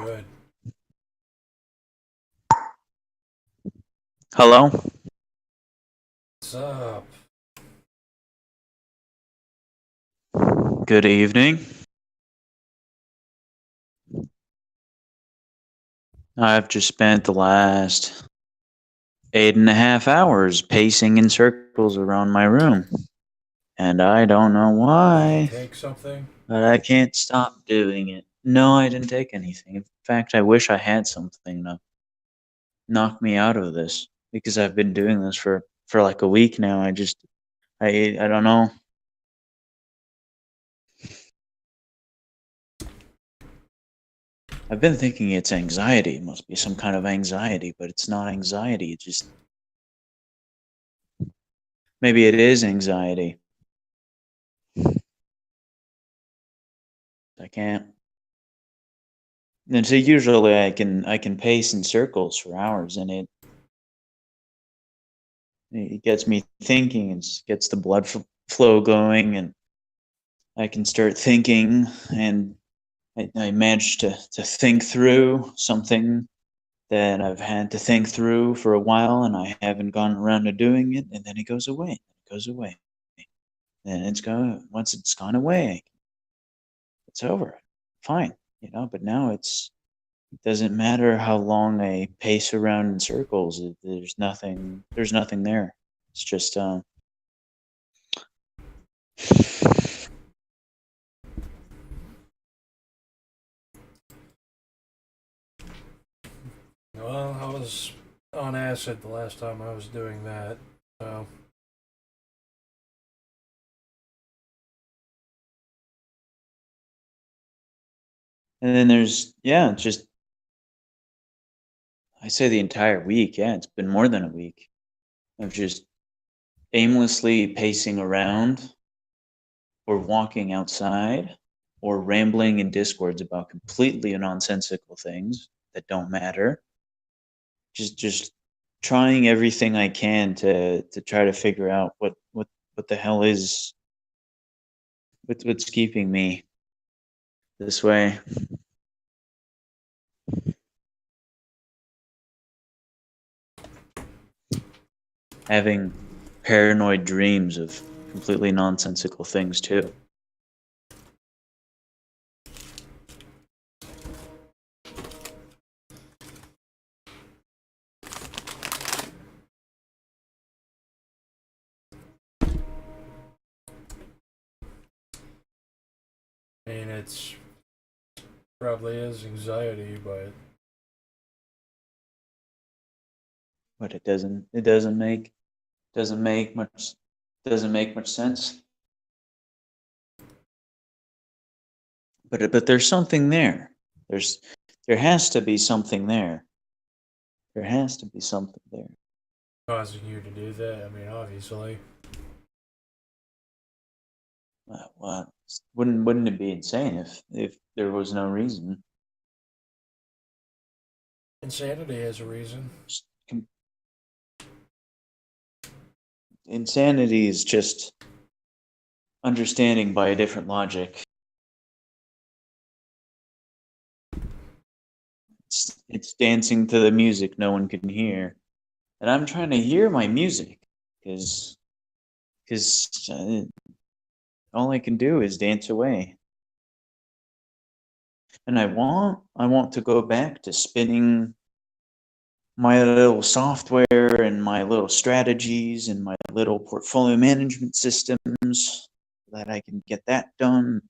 Good. Hello. What's up? Good evening. I've just spent the last 8.5 hours pacing in circles around my room. And I don't know Did you why, take something? but I can't stop doing it. No, I didn't take anything. In fact, I wish I had something to knock me out of this because I've been doing this for like a week now. I don't know. I've been thinking it's anxiety. It must be some kind of anxiety, but it's not anxiety. It just maybe it is anxiety. I can't. And so usually I can pace in circles for hours, and it gets me thinking. It gets the blood flow going, and I can start thinking, and I manage to think through something that I've had to think through for a while, and I haven't gone around to doing it, and then it goes away. It goes away. And it's gone. Once it's gone away, it's over. Fine, But now it doesn't matter how long I pace around in circles. There's nothing. There's nothing there. It's just Well, I was on acid the last time I was doing that. So, and then there's just I say the entire week. Yeah, it's been more than a week of just aimlessly pacing around or walking outside or rambling in discords about completely nonsensical things that don't matter. Just trying everything I can to try to figure out what the hell is what's keeping me this way. Having paranoid dreams of completely nonsensical things too. I mean, it's probably is anxiety, but But it doesn't make much sense. But there's something there. There's there has to be something there. There has to be something there. causing you to do that. I mean, obviously, Well, wouldn't it be insane if there was no reason? insanity has a reason. Insanity is just understanding by a different logic. It's dancing to the music no one can hear, and I'm trying to hear my music because all I can do is dance away. And I want to go back to spinning my little software and my little strategies and my little portfolio management systems that I can get that done.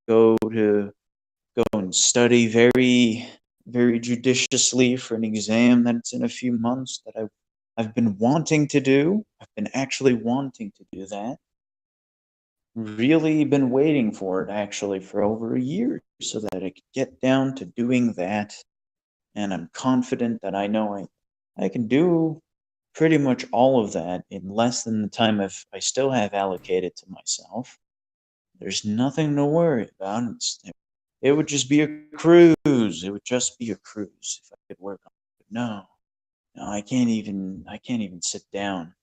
Go to go and study very very judiciously for an exam that's in a few months that I've been wanting to do. I've been actually wanting to do that. Really been waiting for it actually for over a year so that I could get down to doing that. And I'm confident that I can do pretty much all of that in less than the time I still have allocated to myself. There's nothing to worry about. It would just be a cruise. It would just be a cruise if I could work on it. But no, no, I can't even sit down.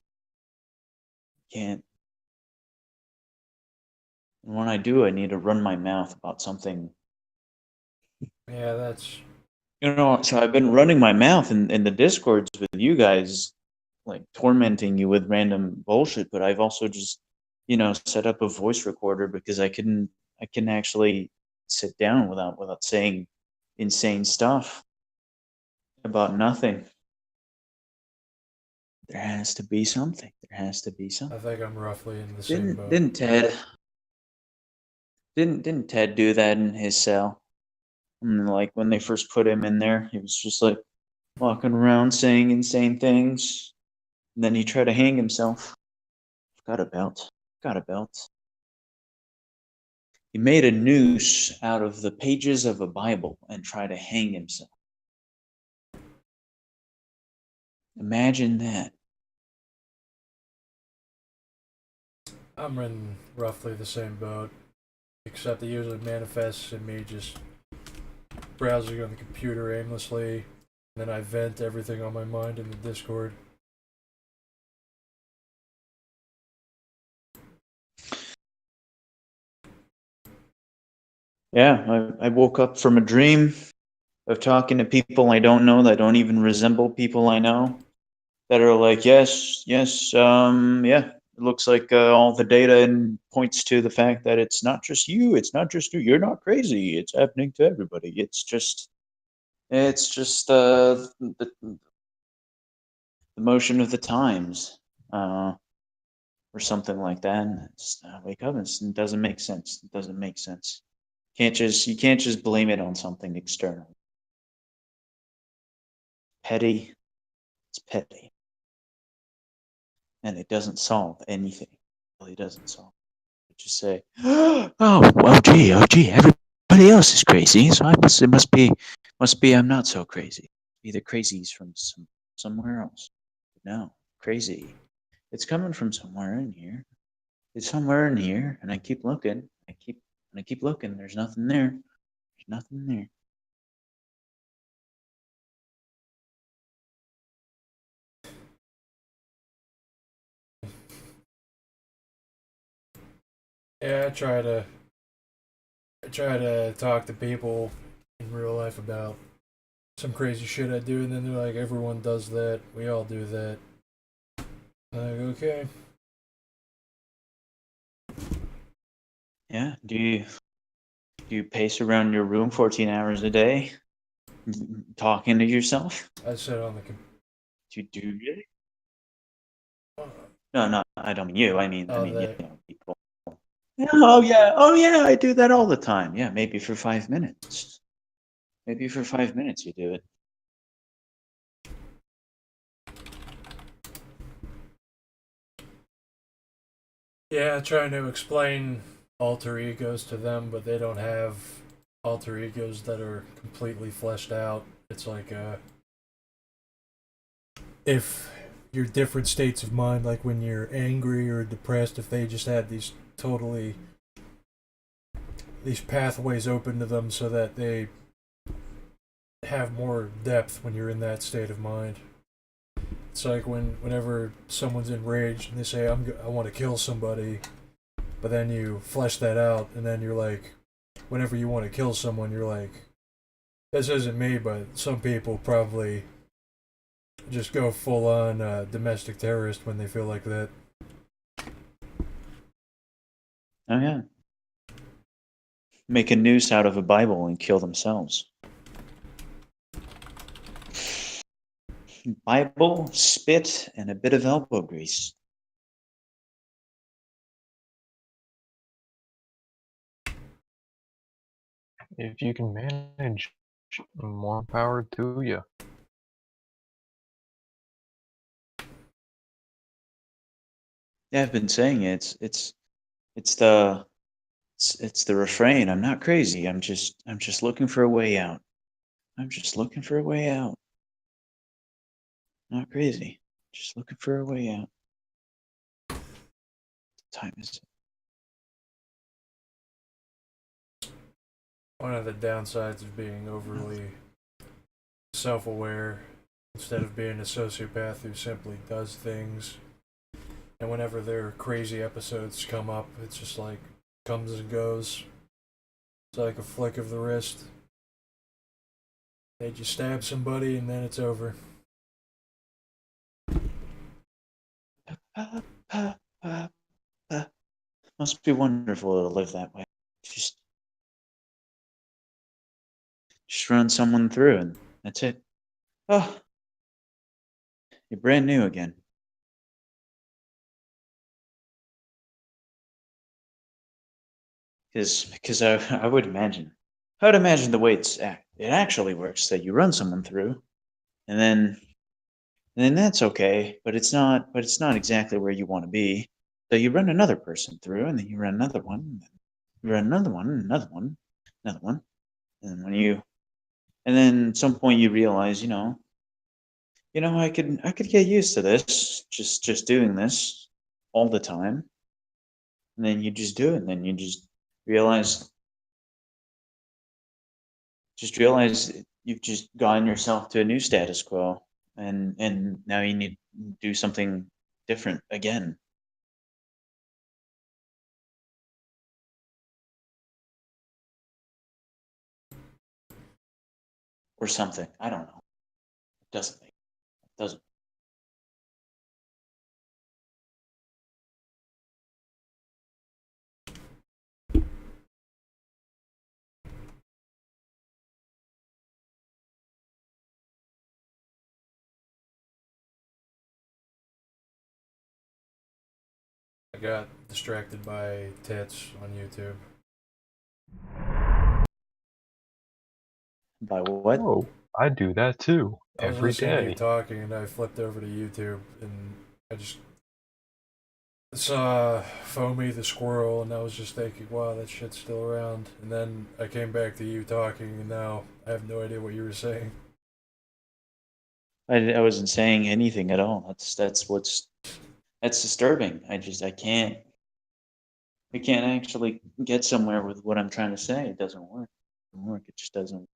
Can't. And when I do, I need to run my mouth about something. Yeah, that's So I've been running my mouth in the discords with you guys, like tormenting you with random bullshit, but I've also just, set up a voice recorder because I can actually sit down without saying insane stuff about nothing. There has to be something. There has to be I something. think I'm roughly in the same Didn't boat. didn't Ted didn't Ted do that in his cell? And like when they first put him in there, he was just like walking around saying insane things. And then he tried to hang himself. Got a belt. Got a belt. He made a noose out of the pages of a Bible and tried to hang himself. Imagine that. I'm in roughly the same boat, except it usually manifests in me just browsing on the computer aimlessly, and then I vent everything on my mind in the Discord. Yeah, I woke up from a dream of talking to people I don't know that don't even resemble people I know that are like, yes, yes, yeah. It looks like all the data and points to the fact that it's not just you. It's not just you. You're not crazy. It's happening to everybody. It's just the motion of the times, or something like that. And wake up and it doesn't make sense. It doesn't make sense. You can't just blame it on something external. Petty. It's petty, and it doesn't solve anything. It really doesn't solve. Just say, oh, gee, everybody else is crazy, so it must be I'm not so crazy. Either crazy's from somewhere else. No, crazy. It's coming from somewhere in here. It's somewhere in here, and I keep looking. I keep looking. There's nothing there. There's nothing there. Yeah, I try to talk to people in real life about some crazy shit I do, and then they're like, everyone does that. We all do that. I'm like, okay. Yeah. Do you pace around your room 14 hours a day, talking to yourself? I sit on the Do you really? computer. No, no, I don't mean you. I Oh, mean, that. people. Yeah, oh yeah, I do that all the time. Yeah, maybe for 5 minutes. Maybe for 5 minutes you do it. Yeah, trying to explain alter egos to them, but they don't have alter egos that are completely fleshed out. It's like if your different states of mind, like when you're angry or depressed, if they just had these pathways open to them so that they have more depth when you're in that state of mind. It's like whenever someone's enraged and they say I want to kill somebody, but then you flesh that out, and then you're like, whenever you want to kill someone, you're like, this isn't me, but some people probably just go full on domestic terrorist when they feel like that. Oh yeah, make a noose out of a Bible and kill themselves. Bible, spit, and a bit of elbow grease. If you can manage, more power to you. Yeah, I've been saying it. It's the it's the refrain. I'm not crazy. I'm just looking for a way out. I'm just looking for a way out. Not crazy. Just looking for a way out. Time is. One of the downsides of being overly self aware instead of being a sociopath who simply does things. And whenever their crazy episodes come up, it's just like comes and goes. It's like a flick of the wrist. They just stab somebody and then it's over. Must be wonderful to live that way. Just run someone through and that's it. Oh, you're brand new again. Because I would imagine, the way it actually works that you run someone through, and then that's okay, but it's not exactly where you want to be. So you run another person through, and then you run another one, and then you run another one, and another one, another one, and then at some point you realize, I could get used to this, just doing this all the time, and then you just do it, and then you realize realize you've just gotten yourself to a new status quo, and now you need to do something different again. Or something. I don't know. It doesn't. I got distracted by tits on YouTube. By what? Oh, I do that too. I was Every listening to you day. talking and I flipped over to YouTube and I just saw Foamy the squirrel and I was just thinking, wow, that shit's still around. And then I came back to you talking and now I have no idea what you were saying. I wasn't saying anything at all. That's disturbing. I can't actually get somewhere with what I'm trying to say. It doesn't work. It doesn't work. It just doesn't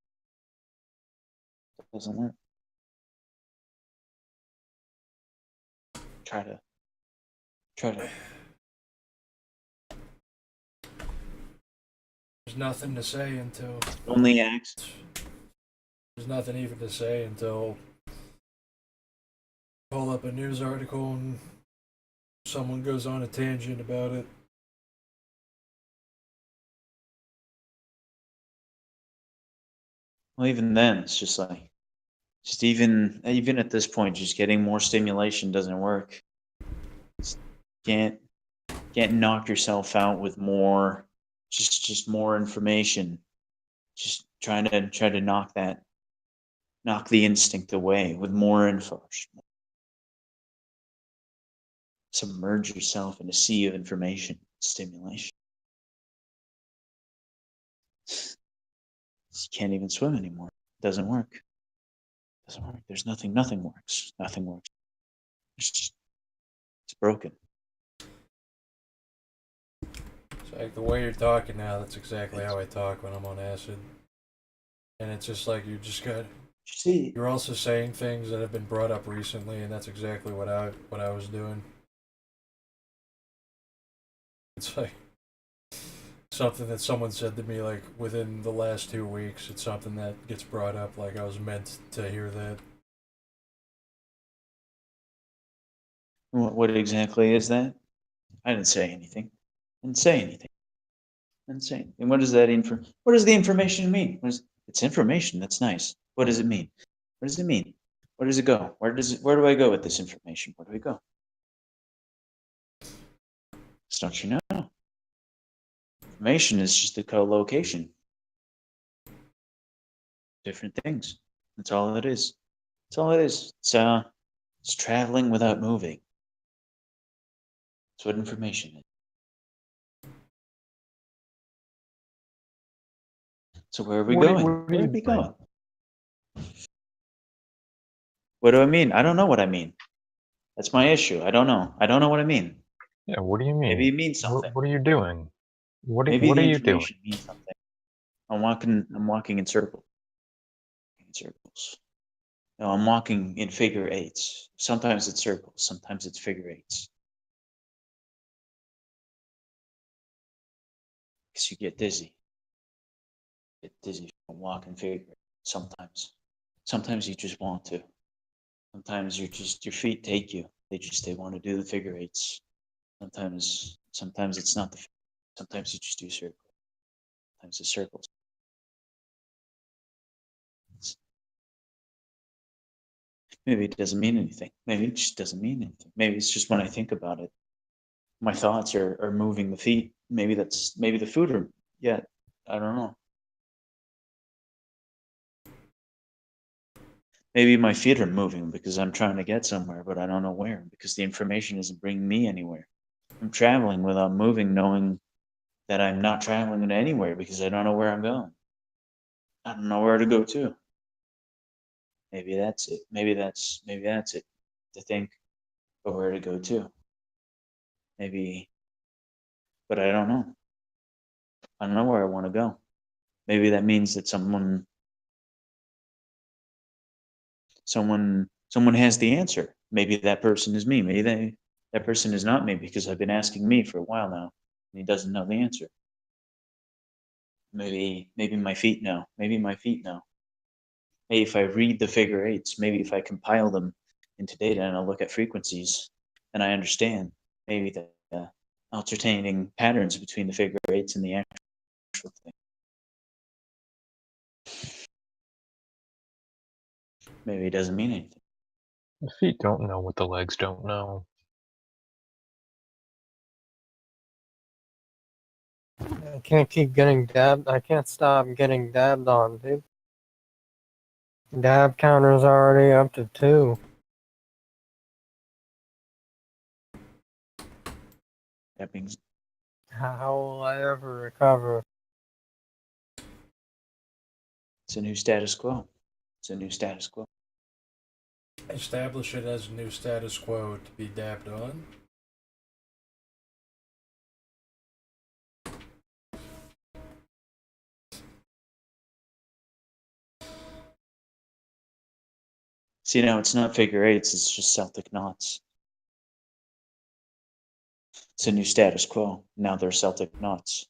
work. Try to There's nothing to say until only acts. there's nothing even to say until pull up a news article and someone goes on a tangent about it. Well, even then, it's just like, even at this point, just getting more stimulation doesn't work. Just can't knock yourself out with more, just more information. Just try to knock the instinct away with more info. Submerge yourself in a sea of information, stimulation. You can't even swim anymore. It doesn't work. It doesn't work. There's nothing. Nothing works. Nothing works. It's broken. It's like the way you're talking now, that's exactly how I talk when I'm on acid. And it's just like you just got See, you're also saying things that have been brought up recently and that's exactly what I was doing. It's like something that someone said to me like within the last 2 weeks. It's something that gets brought up like I was meant to hear that. what exactly is that? I didn't say anything. I didn't say anything. I didn't say anything. What does that What does the information mean? It's information. That's nice. What does it mean? What does it mean? Where does it go? Where do I go with this information? Where do we go? Just don't you know? Information is just a co-location. Different things. That's all it is. That's all it is. It's traveling without moving. That's what information is. So where are we going? What are Where are you we doing? going? What do I mean? I don't know what I mean. That's my issue. I don't know. I don't know what I mean. Yeah, what do you Maybe mean? it means something. What are you doing? Maybe What the are you doing? information means something. I'm walking in circles. In circles. No, I'm walking in figure eights. Sometimes it's circles, sometimes it's figure eights. Because you get dizzy. Get dizzy from walking figure sometimes. Sometimes you just want to. Sometimes your feet take you. They want to do the figure eights. Sometimes it's not the. Sometimes you just do circles. Sometimes the circles. Maybe it doesn't mean anything. Maybe it just doesn't mean anything. Maybe it's just when I think about it, my thoughts are moving the feet. Maybe the food are. Yeah, I don't know. Maybe my feet are moving because I'm trying to get somewhere, but I don't know where because the information isn't bringing me anywhere. I'm traveling without moving, knowing that I'm not traveling anywhere because I don't know where I'm going. I don't know where to go to. Maybe that's it. Maybe that's it. To think of where to go to. Maybe, but I don't know. I don't know where I want to go. Maybe that means that someone has the answer. Maybe that person is me. Maybe that person is not me because I've been asking me for a while now and he doesn't know the answer. Maybe my feet know. Maybe my feet know. Maybe if I read the figure eights, maybe if I compile them into data and I look at frequencies and I understand maybe the alternating patterns between the figure eights and the actual thing. Maybe it doesn't mean anything. The feet don't know what the legs don't know. I can't keep getting dabbed. I can't stop getting dabbed on, dude. Dab counter's already up to 2. That means How will I ever recover? it's a new status quo. It's a new status quo. Establish it as a new status quo to be dabbed on. See, now it's not figure eights, it's just Celtic knots. It's a new status quo. Now they're Celtic knots.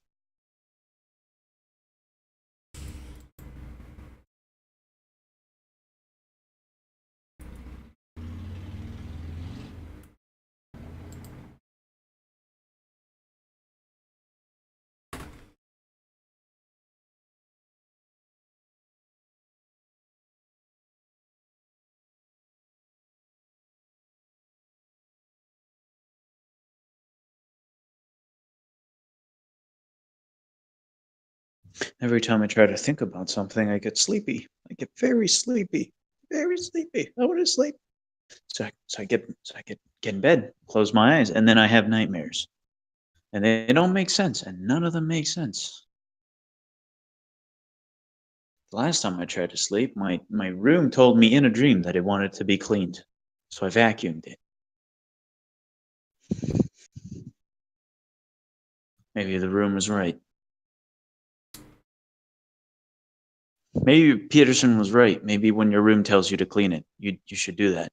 Every time I try to think about something, I get sleepy. I get very sleepy. Very sleepy. I want to sleep. So I get in bed, close my eyes, and then I have nightmares. And they don't make sense, and none of them make sense. The last time I tried to sleep, my room told me in a dream that it wanted to be cleaned. So I vacuumed it. Maybe the room was right. Maybe Peterson was right. Maybe when your room tells you to clean it, you should do that.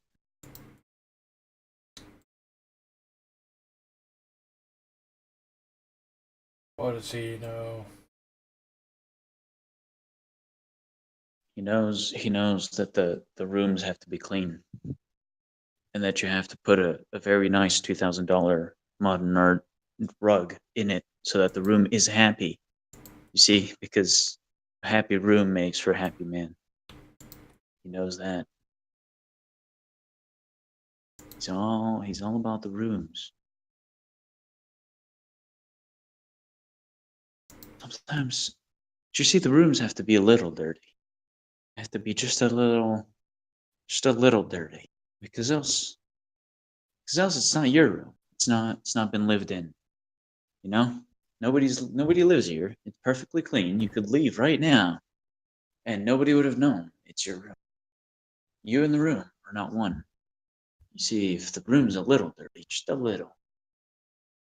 What does he know? He knows that the rooms have to be clean. And that you have to put a very nice $2,000 modern art rug in it so that the room is happy. You see, because a happy room makes for a happy man. He knows that. He's all about the rooms. Sometimes, you see, the rooms have to be a little dirty. Have to be just a little dirty, because else it's not your room. It's not been lived in. You know, nobody lives here. It's perfectly clean. You could leave right now, and nobody would have known it's your room. You and the room are not one. You see, if the room's a little dirty, just a little,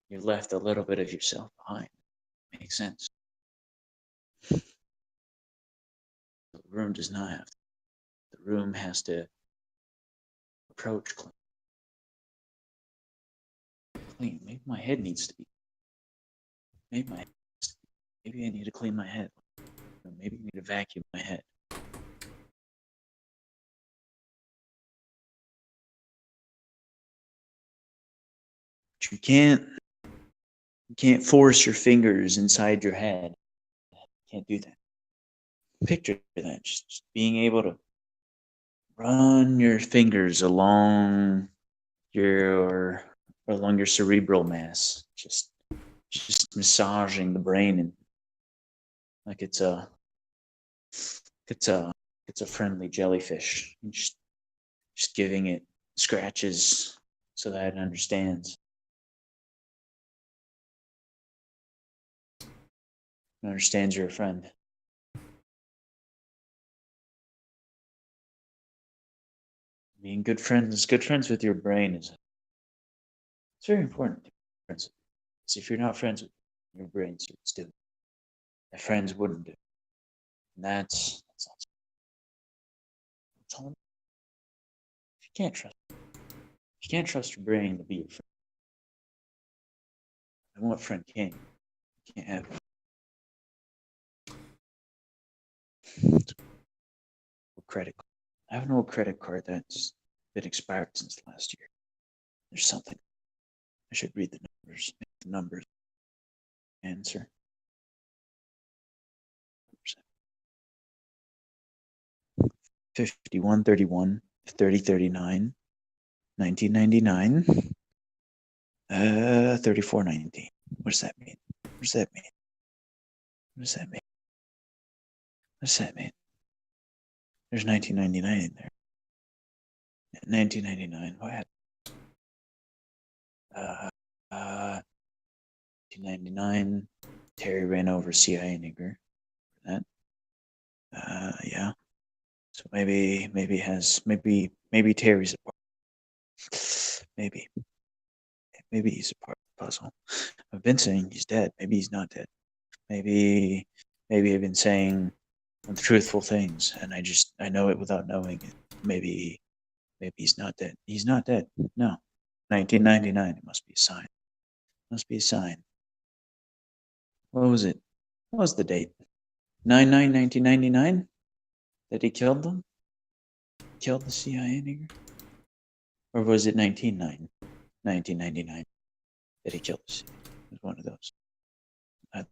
you left a little bit of yourself behind. Makes sense. The room does not have to. The room has to approach clean. Maybe my head needs to be. Maybe maybe I need to clean my head. Or maybe I need to vacuum my head. But you can't force your fingers inside your head. You can't do that. Picture that, just being able to run your fingers along your cerebral mass, just massaging the brain, and like it's a friendly jellyfish, and just giving it scratches so that it understands. It understands you're a friend. Being good friends with your brain it's very important. Friends, because if you're not friends with your brain, starts doing that friends wouldn't do. And that's all. If you can't trust your brain to be your friend, then what friend can you? You can't have a credit card. I have an old credit card that's been expired since last year. There's something. I should read the numbers. Make the numbers answer. 51, 31, 30, 39, 1999, 34, 19. What does that mean? What does that mean? What does that mean? What does that mean? There's 1999 in there. 1999. What happened? 1999. Terry ran over CIA nigger. That. Yeah. So maybe Terry's a part. Maybe he's a part of the puzzle. I've been saying he's dead. Maybe he's not dead. Maybe I've been saying untruthful things, and I know it without knowing it. Maybe he's not dead. He's not dead. No. 1999. It must be a sign. Must be a sign. What was it? What was the date? 9/9/1999? That he killed them? Killed the CIA nigger? Or was it 1999 that he killed the CIA? It was one of those.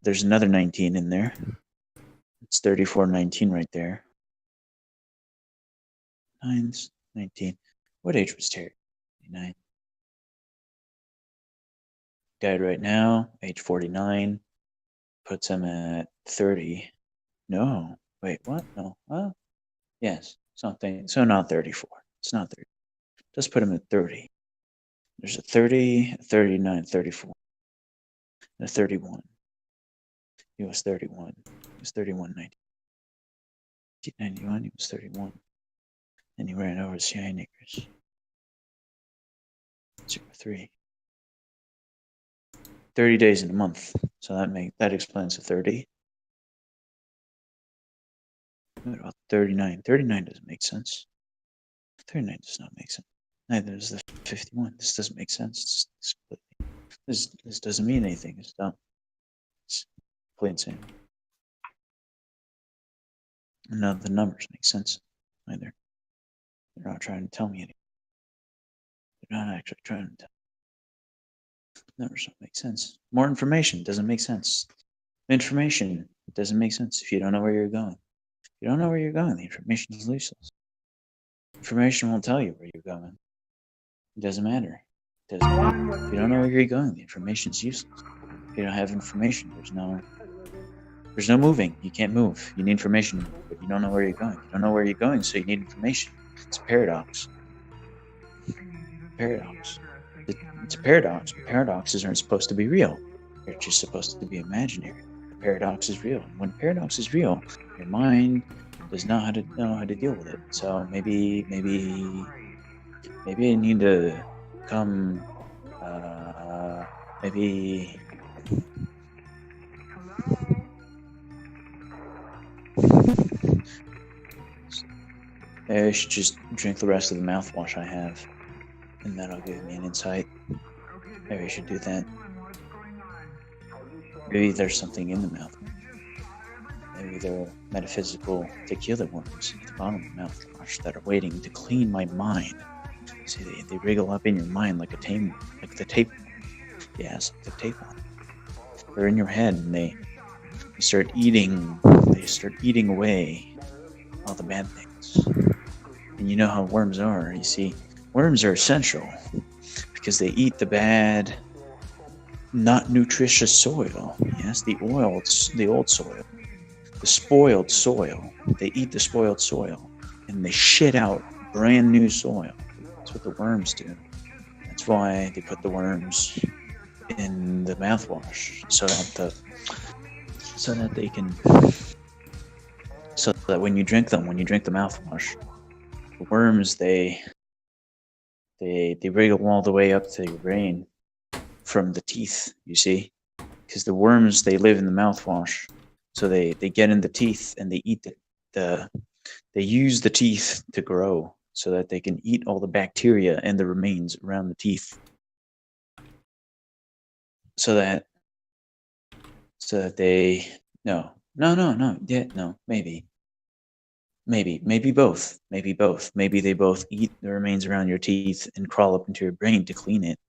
There's another 19 in there. It's 34/19 right there. 9's 19. What age was Terry? 9. Died right now, age 49. Puts him at 30. No. Wait, what? No. Yes, something. So not 34. It's not 30. Just put him at 30. There's a 30, a 39, 34, and a 31. He was 31. He was 31, 1991. He was 31. And he ran over CIA niggers. 03. 30 days in a month. So that explains the 30. What about 39? 39 doesn't make sense. 39 does not make sense. Neither does the 51. This doesn't make sense. This doesn't mean anything. It's dumb. It's plain insane. And none of the numbers make sense either. They're not trying to tell me anything. They're not actually trying to tell me. Numbers don't make sense. More information doesn't make sense. Information doesn't make sense if you don't know where you're going. If you don't know where you're going, the information is useless. Information won't tell you where you're going. It doesn't matter. It doesn't matter. If you don't know where you're going, the information is useless. If you don't have information, there's no moving. You can't move. You need information to move, but you don't know where you're going. You don't know where you're going, so you need information. It's a paradox. Paradox. It's a paradox. Paradoxes aren't supposed to be real. They're just supposed to be imaginary. The paradox is real. When paradox is real, your mind does not know how to deal with it. So maybe I need to come. Maybe. Maybe I should just drink the rest of the mouthwash I have, and that'll give me an insight. Maybe I should do that. Maybe there's something in the mouth. Maybe there are metaphysical tequila worms at the bottom of the mouthwash that are waiting to clean my mind. See, they wriggle up in your mind like the tapeworm. Yes, the tapeworm. They're in your head, and they start eating away all the bad things. And you know how worms are. You see, worms are essential because they eat the bad, not nutritious soil. Yes, the old soil, the spoiled soil. They eat the spoiled soil and they shit out brand new soil. That's what the worms do. That's why they put the worms in the mouthwash so that when you drink the mouthwash, the worms they wriggle all the way up to your brain from the teeth, you see, because the worms, they live in the mouthwash, so they get in the teeth and they eat they use the teeth to grow so that they can eat all the bacteria and the remains around the teeth, so that they maybe both. Maybe they both eat the remains around your teeth and crawl up into your brain to clean it,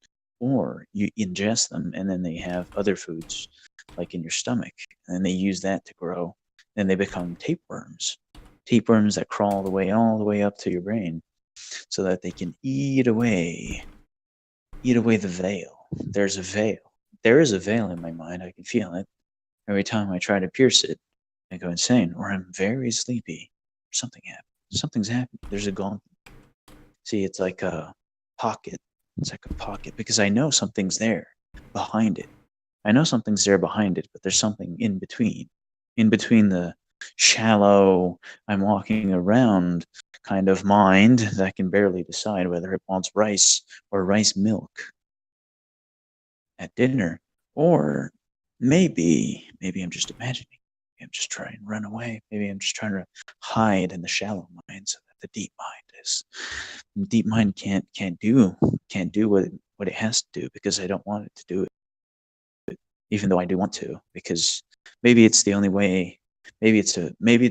or you ingest them and then they have other foods like in your stomach, and they use that to grow. Then they become tapeworms. Tapeworms that crawl all the way up to your brain so that they can eat away the veil. There is a veil in my mind. I can feel it. Every time I try to pierce it, I go insane, or I'm very sleepy. Something happened. Something's happened. There's a gauntlet. See, it's like a pocket. It's like a pocket because I know something's there behind it. I know something's there behind it, but there's something in between. In between the shallow, I'm walking around kind of mind that can barely decide whether it wants rice or rice milk at dinner, or maybe I'm just imagining. Maybe I'm just trying to run away. Maybe I'm just trying to hide in the shallow mind so that the deep mind can't do what it has to do, because I don't want it to do it, even though I do want to, because maybe it's the only way. Maybe it's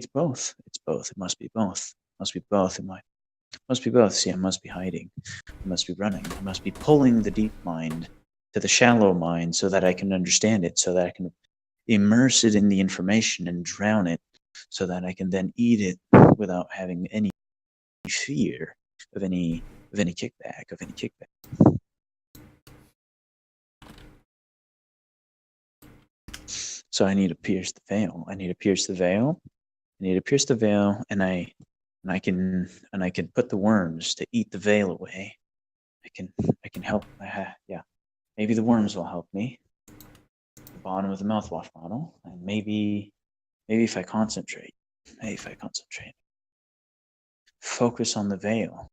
both. It's both. It must be both. Must be both. Must be both. See, I must be hiding. I must be running. I must be pulling the deep mind to the shallow mind so that I can understand it, so that I can immerse it in the information and drown it, so that I can then eat it without having any fear of any kickback. So I need to pierce the veil. And I can put the worms to eat the veil away. I can help. Yeah, maybe the worms will help me. The bottom of the mouthwash bottle, and maybe if I concentrate, focus on the veil.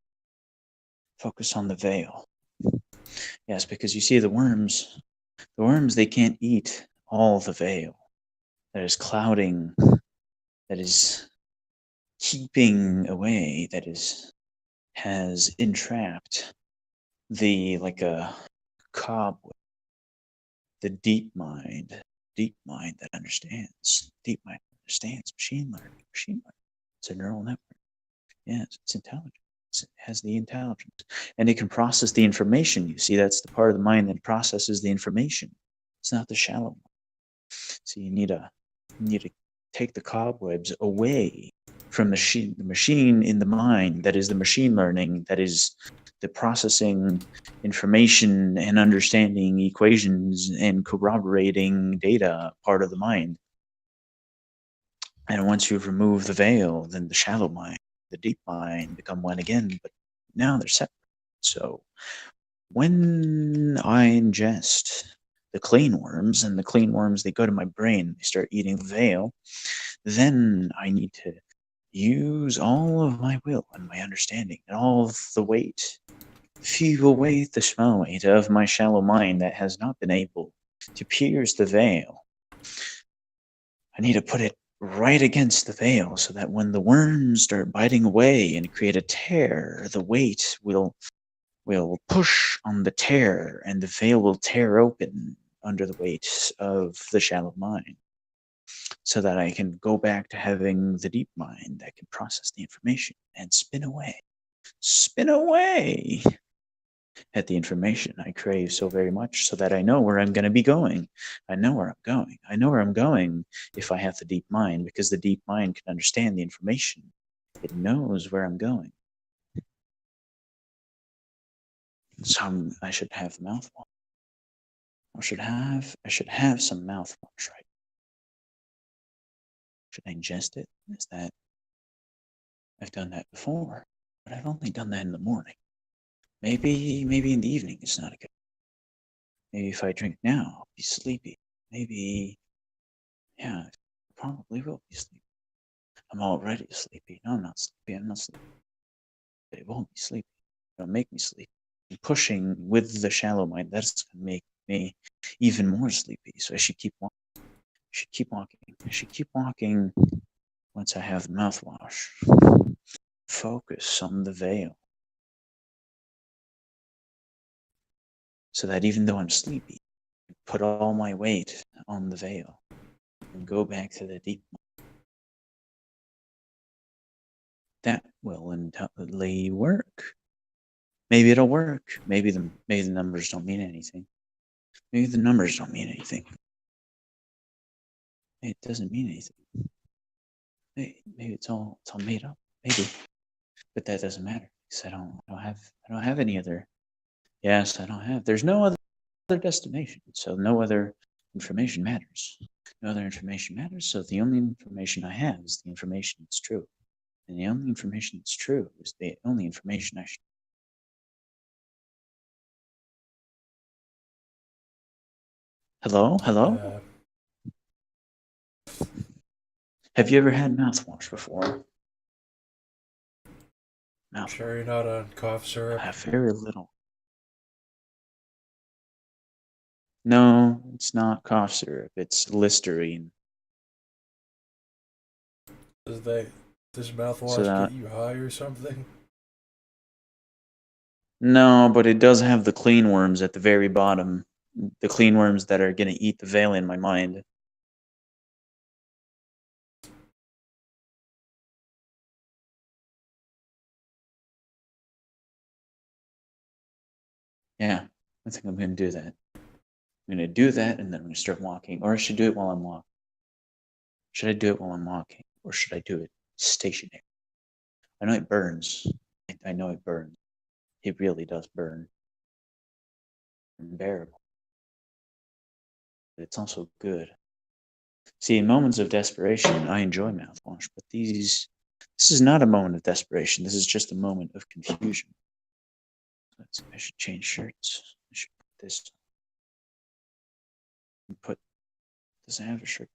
Yes, because you see, the worms, they can't eat all the veil that is clouding, that is keeping away, has entrapped like a cobweb, the deep mind that understands, machine learning. It's a neural network. Yes, it's intelligent. It has the intelligence, and it can process the information. You see, that's the part of the mind that processes the information. It's not the shallow mind. So you need to take the cobwebs away from the machine in the mind that is the machine learning, that is the processing information and understanding equations and corroborating data part of the mind. And once you've removed the veil, then the shallow mind, the deep mind become one again, but now they're separate. So when I ingest the clean worms, and the clean worms, they go to my brain, they start eating the veil, then I need to use all of my will and my understanding and all of the weight, feeble weight, the small weight of my shallow mind that has not been able to pierce the veil. I need to put it right against the veil so that when the worms start biting away and create a tear, the weight will push on the tear and the veil will tear open under the weight of the shallow mind, so that I can go back to having the deep mind that can process the information and spin away at the information I crave so very much, so that I know where I'm going to be going. I know where I'm going. I know where I'm going if I have the deep mind, because the deep mind can understand the information. It knows where I'm going. So I should have the mouthwash. I should have some mouthwash, right? Should I ingest it? Is that I've done that before, but I've only done that in the morning. Maybe in the evening it's not a good. Maybe if I drink now, I'll be sleepy. Maybe, yeah, I probably will be sleepy. I'm already sleepy. No, I'm not sleepy. I'm not sleepy. But it won't be sleepy. It'll make me sleepy. And pushing with the shallow mind, that's going to make me even more sleepy. So I should keep walking. I should keep walking. I should keep walking once I have the mouthwash. Focus on the veil. So that even though I'm sleepy, I put all my weight on the veil and go back to the deep mind. That will undoubtedly work. Maybe it'll work. Maybe the numbers don't mean anything. Maybe the numbers don't mean anything. It doesn't mean anything. Maybe it's all made up. Maybe, but that doesn't matter because I don't have any other. Yes, I don't have. There's no other destination, so no other information matters. No other information matters. So the only information I have is the information that's true, and the only information that's true is the only information I should. Hello, hello. Have you ever had mouthwash before? Sure you're not on cough syrup? I have very little. No, it's not cough syrup. It's Listerine. Does mouthwash get you high or something? No, but it does have the clean worms at the very bottom. The clean worms that are going to eat the veil in my mind. Yeah, I think I'm going to do that. I'm going to do that, and then I'm going to start walking. Or I should do it while I'm walking. Should I do it while I'm walking? Or should I do it stationary? I know it burns. I know it burns. It really does burn. Unbearable. But it's also good. See, in moments of desperation, I enjoy mouthwash, but this is not a moment of desperation. This is just a moment of confusion. I should change shirts. I should put this. Does it have a shirt?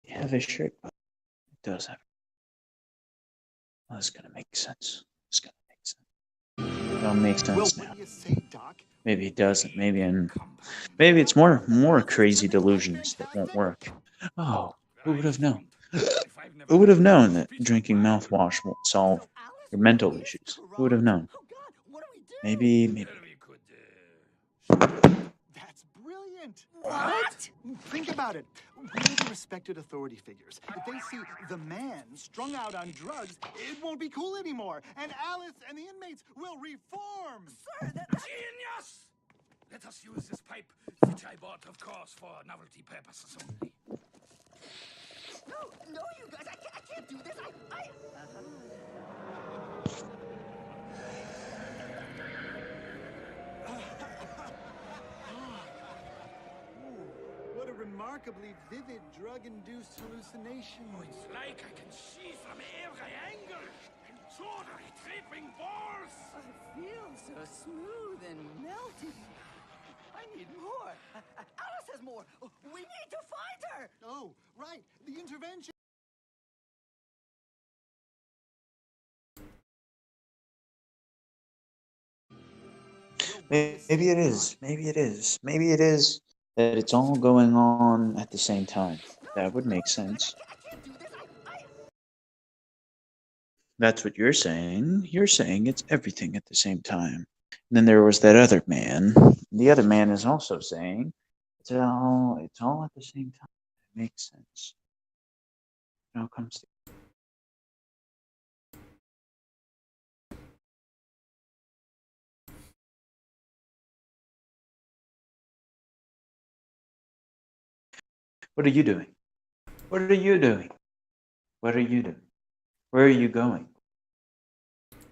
You have a shirt, but it does have. Well, it's gonna make sense. It's gonna make sense. It all makes sense now. Maybe it doesn't. Maybe it's more crazy delusions that won't work. Oh, who would have known? Who would have known that drinking mouthwash won't solve your mental issues? Who would have known? Maybe. That's brilliant. What? Think about it. We're the respected authority figures. If they see the man strung out on drugs, it won't be cool anymore. And Alice and the inmates will reform. Sir, that's Genius! Let us use this pipe, which I bought, of course, for novelty purposes only. No, you guys, I can't do this. What a remarkably vivid drug-induced hallucination. Oh, it's like I can see from every angle. And so the tripping balls. It feels so smooth and melty. I need more. Alice has more. We need to find her. Oh, right. The intervention. Maybe it is. Maybe it is. Maybe it is that it's all going on at the same time. That would make sense. I can't do this. That's what you're saying. You're saying it's everything at the same time. And then there was that other man. The other man is also saying it's all at the same time. It makes sense. It all comes together. What are you doing? What are you doing? What are you doing? Where are you going?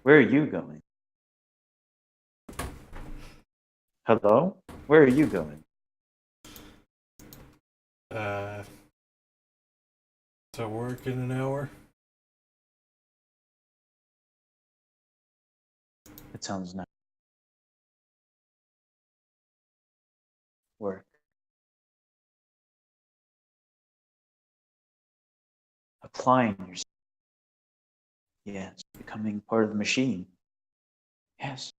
Where are you going? Hello? Where are you going? To work in an hour. It sounds nice. Work. Applying yourself. Yes, becoming part of the machine. Yes,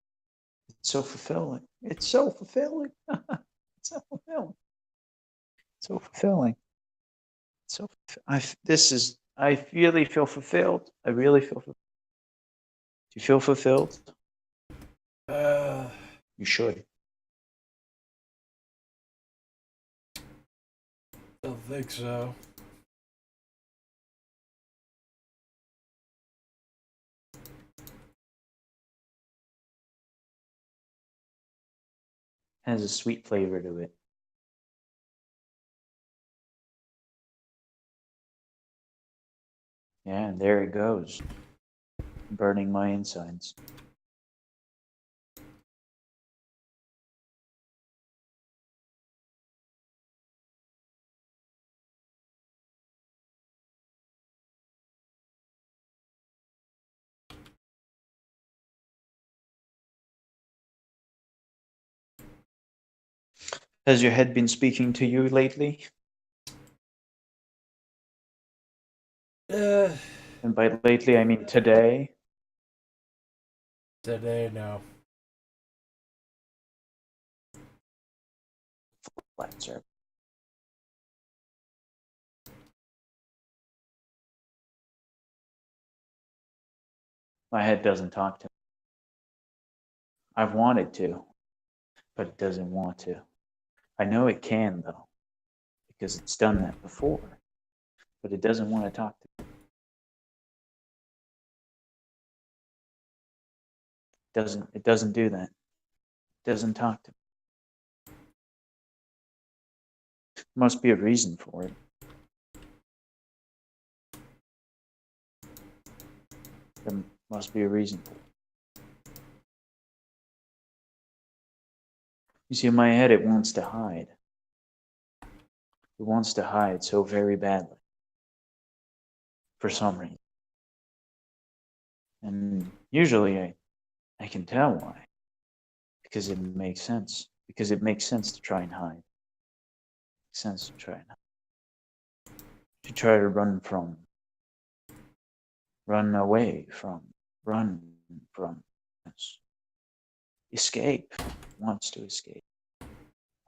it's so fulfilling. It's so fulfilling. It's so fulfilling. So fulfilling. So I really feel fulfilled. I really feel fulfilled. Do you feel fulfilled? You should. Don't think so. Has a sweet flavor to it. Yeah, and there it goes. Burning my insides. Has your head been speaking to you lately? Uh, And by lately, I mean today. Today, no. Flat circle. My head doesn't talk to me. I've wanted to, but it doesn't want to. I know it can, though, because it's done that before, but it doesn't want to talk to me. It doesn't do that. It doesn't talk to me. Must be a reason for it. There must be a reason for it. You see, in my head, it wants to hide. It wants to hide so very badly. For some reason. And usually I can tell why. Because it makes sense. Because it makes sense to try and hide. It makes sense to try and hide. To try to run away from, run from this. Escape. Wants to escape.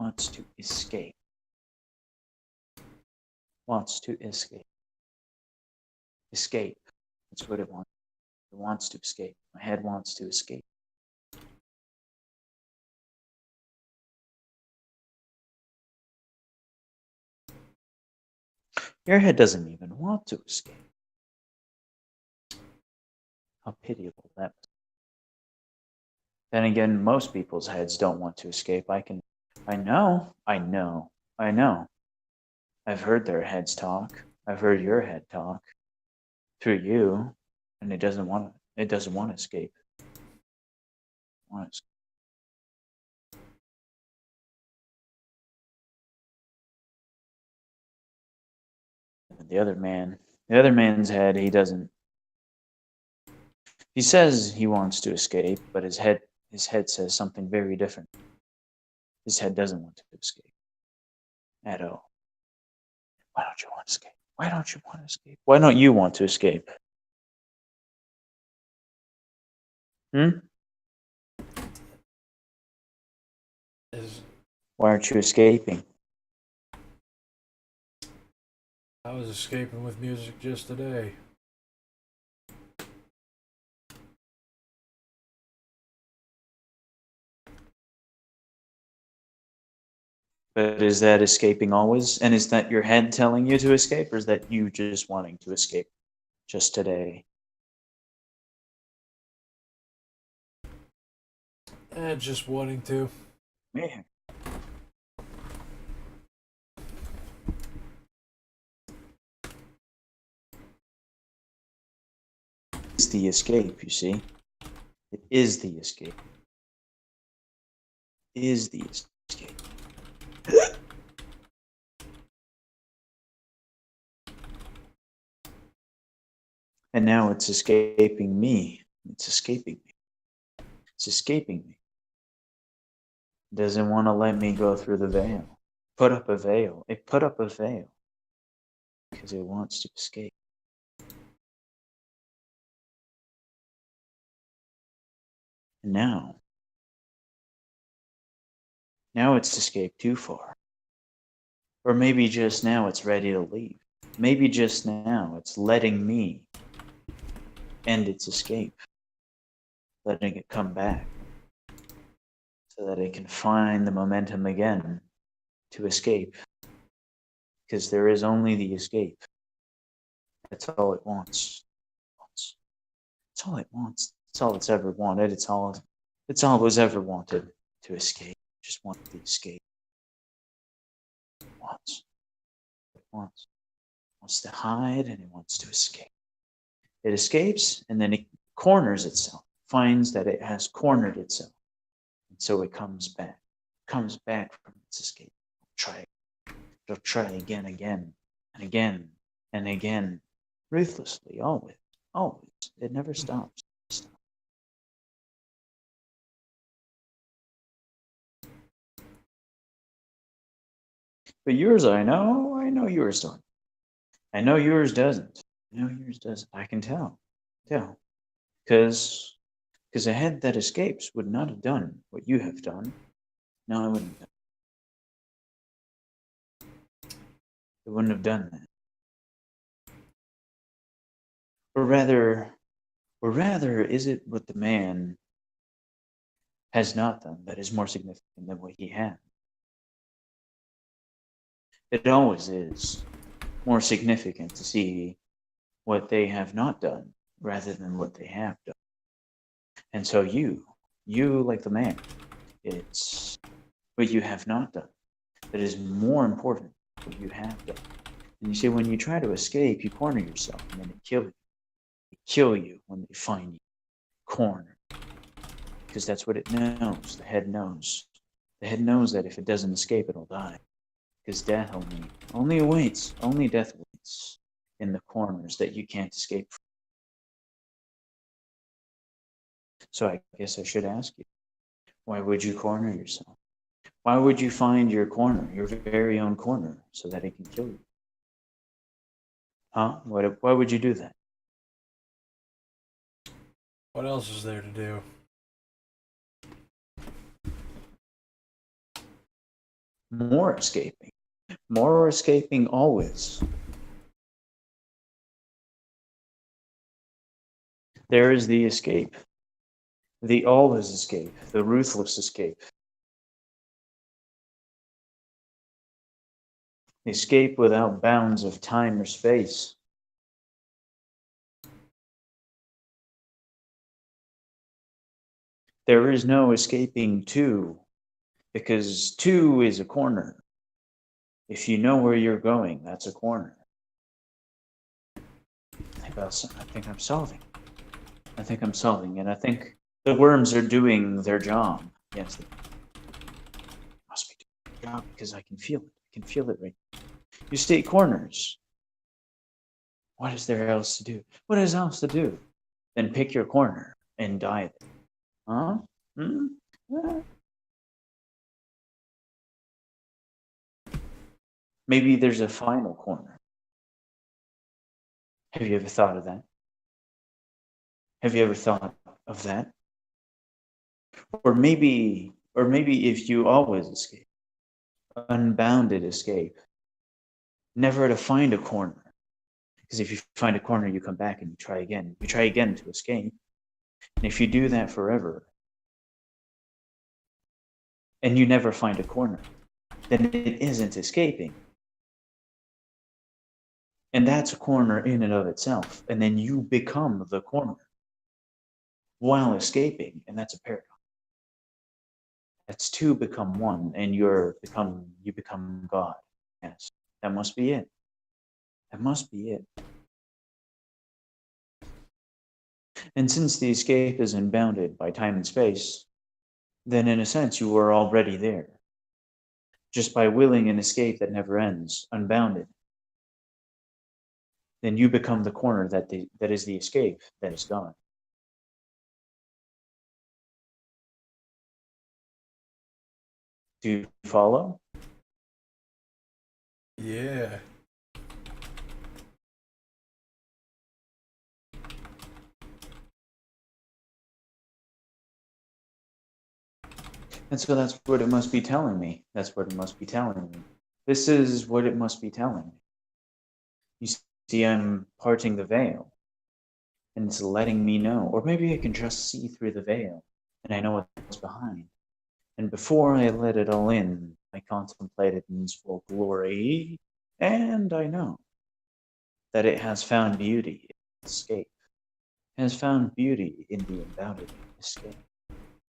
Wants to escape. Wants to escape. Escape. That's what it wants. It wants to escape. My head wants to escape. Your head doesn't even want to escape. How pitiable that was. Then again, most people's heads don't want to escape. I know. I've heard their heads talk. I've heard your head talk through you, and it doesn't want to escape. The other man's head, he says he wants to escape, but his head says something very different. His head doesn't want to escape at all. Why don't you want to escape? Why don't you want to escape? Why don't you want to escape? Is Why aren't you escaping? I was escaping with music just today. But is that escaping always? And is that your head telling you to escape, or is that you just wanting to escape just today? Just wanting to. Man. is the escape, you see. It is the escape. It is the escape. And now it's escaping me. It's escaping me. It's escaping me. It doesn't want to let me go through the veil. Put up a veil. It put up a veil because it wants to escape. And now it's escaped too far. Or maybe just now it's ready to leave. Maybe just now it's letting me end its escape, letting it come back so that it can find the momentum again to escape. Because there is only the escape. That's all it wants. It's all it wants. It's all it's ever wanted. It's all it was ever wanted, to escape. Just want the escape. It wants. It wants. It wants to hide and it wants to escape. It escapes and then it corners itself, finds that it has cornered itself. And so it comes back from its escape. It'll try again, and again, and again, ruthlessly, always. It never stops. But yours, I know yours don't. I know yours doesn't. I can tell. Because a head that escapes would not have done what you have done. No, it wouldn't have. It wouldn't have done that. Or rather, is it what the man has not done that is more significant than what he had? It always is more significant to see what they have not done rather than what they have done. And so you like the man, it's what you have not done that is more important than what you have done. And you see, when you try to escape, you corner yourself and then they kill you. They kill you when they find you cornered. Because that's what it knows. The head knows. The head knows that if it doesn't escape, it'll die. Because death only awaits. Only death waits in the corners that you can't escape from. So I guess I should ask you, why would you corner yourself? Why would you find your corner, your very own corner, so that it can kill you? Huh? Why would you do that? What else is there to do? More escaping. More escaping always. There is the escape. The always escape. The ruthless escape. Escape without bounds of time or space. There is no escaping two, because two is a corner. If you know where you're going, that's a corner. I think I'm solving. And I think the worms are doing their job. Yes, they must be doing their job because I can feel it. I can feel it right now. You state corners. What is there else to do? What is else to do? Then pick your corner and die there. Huh? Maybe there's a final corner. Have you ever thought of that? Have you ever thought of that? Or maybe if you always escape, unbounded escape, never to find a corner. Because if you find a corner, you come back and you try again. You try again to escape. And if you do that forever, and you never find a corner, then it isn't escaping. And that's a corner in and of itself. And then you become the corner while escaping. And that's a paradox. That's two become one, and you become God. Yes, that must be it. That must be it. And since the escape is unbounded by time and space, then in a sense you are already there. Just by willing an escape that never ends, unbounded, then you become the corner that is the escape that is gone. Do you follow? Yeah. And so that's what it must be telling me. That's what it must be telling me. This is what it must be telling me. You see, I'm parting the veil, and it's letting me know. Or maybe I can just see through the veil, and I know what's behind. And before I let it all in, I contemplate it in its full glory, and I know that it has found beauty in escape. It has found beauty in the unbounded escape.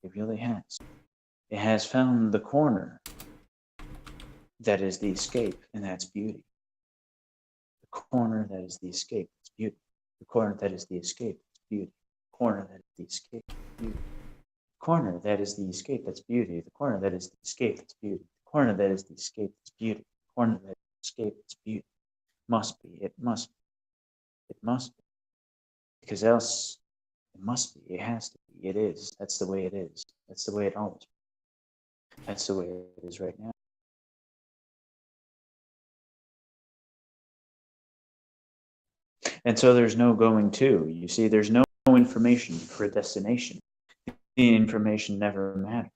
It really has. It has found the corner that is the escape, and that's beauty. The corner that is the escape, it's beauty. The corner that is the escape, it's beauty. The corner that is the escape, it's beauty. The corner that is the escape, that's beauty. The corner that is the escape, it's beauty. The corner that is the escape, it's beauty. The corner that is the escape, it's beauty. Must be, it must be, it must be. Because else, it must be, it has to be, it is. That's the way it is. That's the way it always is. That's the way it is right now. And so there's no going to. You see, there's no information for a destination. The information never mattered.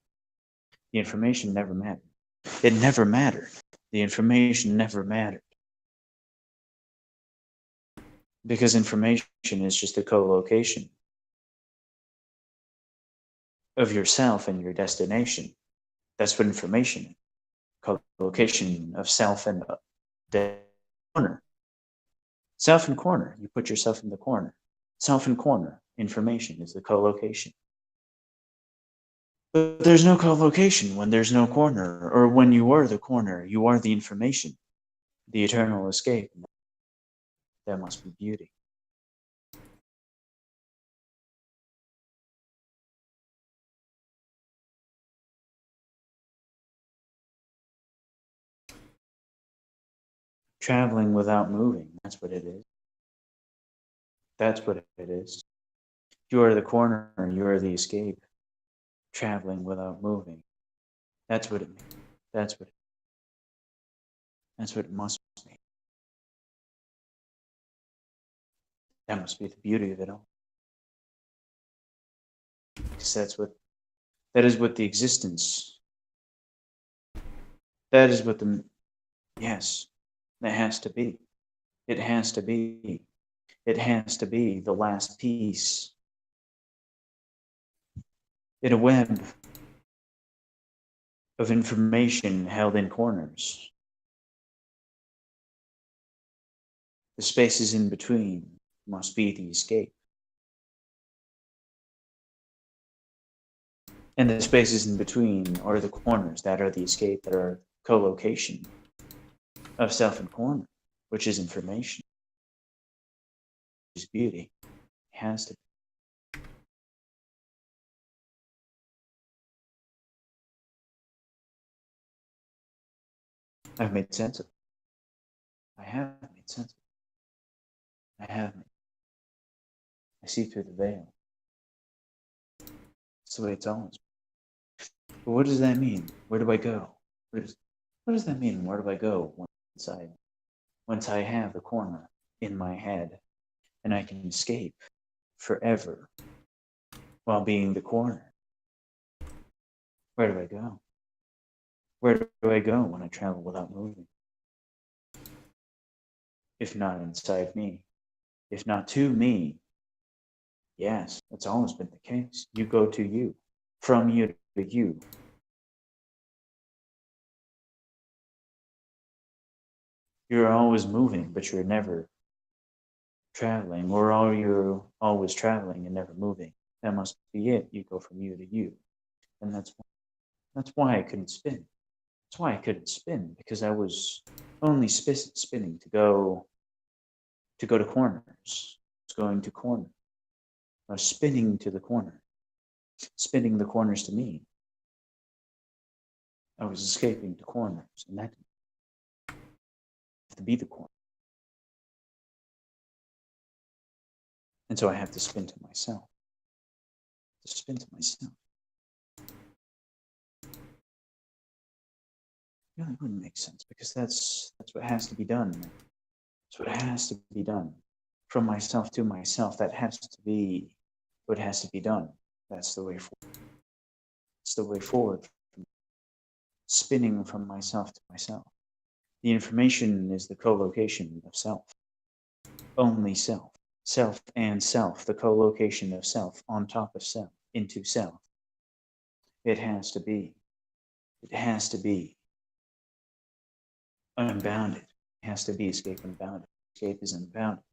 The information never mattered. It never mattered. The information never mattered. Because information is just a co-location of yourself and your destination. That's what information is. Co-location of self and the corner. Self and corner. You put yourself in the corner. Self and corner. Information is the co-location. But there's no co-location when there's no corner, or when you are the corner, you are the information, the eternal escape. That must be beauty. Traveling without moving, that's what it is. That's what it is. You are the corner, you are the escape. Traveling without moving. That's what it means. That's what it must be. That must be the beauty of it all. Because that is what the existence, that is what the, yes, that has to be. It has to be. It has to be the last piece in a web of information held in corners. The spaces in between must be the escape. And the spaces in between are the corners that are the escape, that are co-location of self and corner, which is information, which is beauty. It has to be. I've made sense of it. I have made sense of it. I have made. I see through the veil. It's the way it's always been. But what does that mean? Where do I go? What does that mean? Where do I go once I have the corner in my head and I can escape forever while being the corner? Where do I go? Where do I go when I travel without moving? If not inside me, if not to me, yes, that's always been the case. You go to you, from you to you. You're always moving, but you're never traveling, or you're always traveling and never moving. That must be it. You go from you to you. And that's why I couldn't spin. That's why I couldn't spin, because I was only spinning to go to corners. I was going to corner. I was spinning to the corner, spinning the corners to me. I was escaping to corners, and that didn't have to be the corner. And so I have to spin to myself. To spin to myself. It really wouldn't make sense, because that's what has to be done. That's what has to be done. From myself to myself, that has to be what has to be done. That's the way forward. It's the way forward. Spinning from myself to myself. The information is the co-location of self. Only self. Self and self, the co-location of self on top of self, into self. It has to be. It has to be unbounded. It has to be escape unbounded. Escape is unbounded.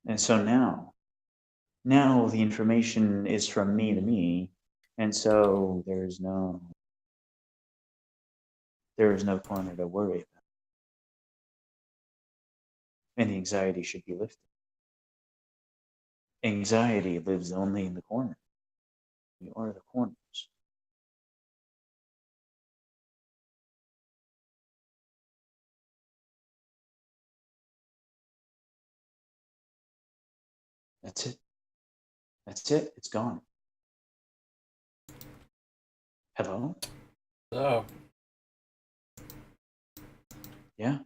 And so now the information is from me to me, and so there is no corner to worry about. And the anxiety should be lifted. Anxiety lives only in the corner. We are the corners. That's it. That's it. It's gone. Hello? So, Yeah.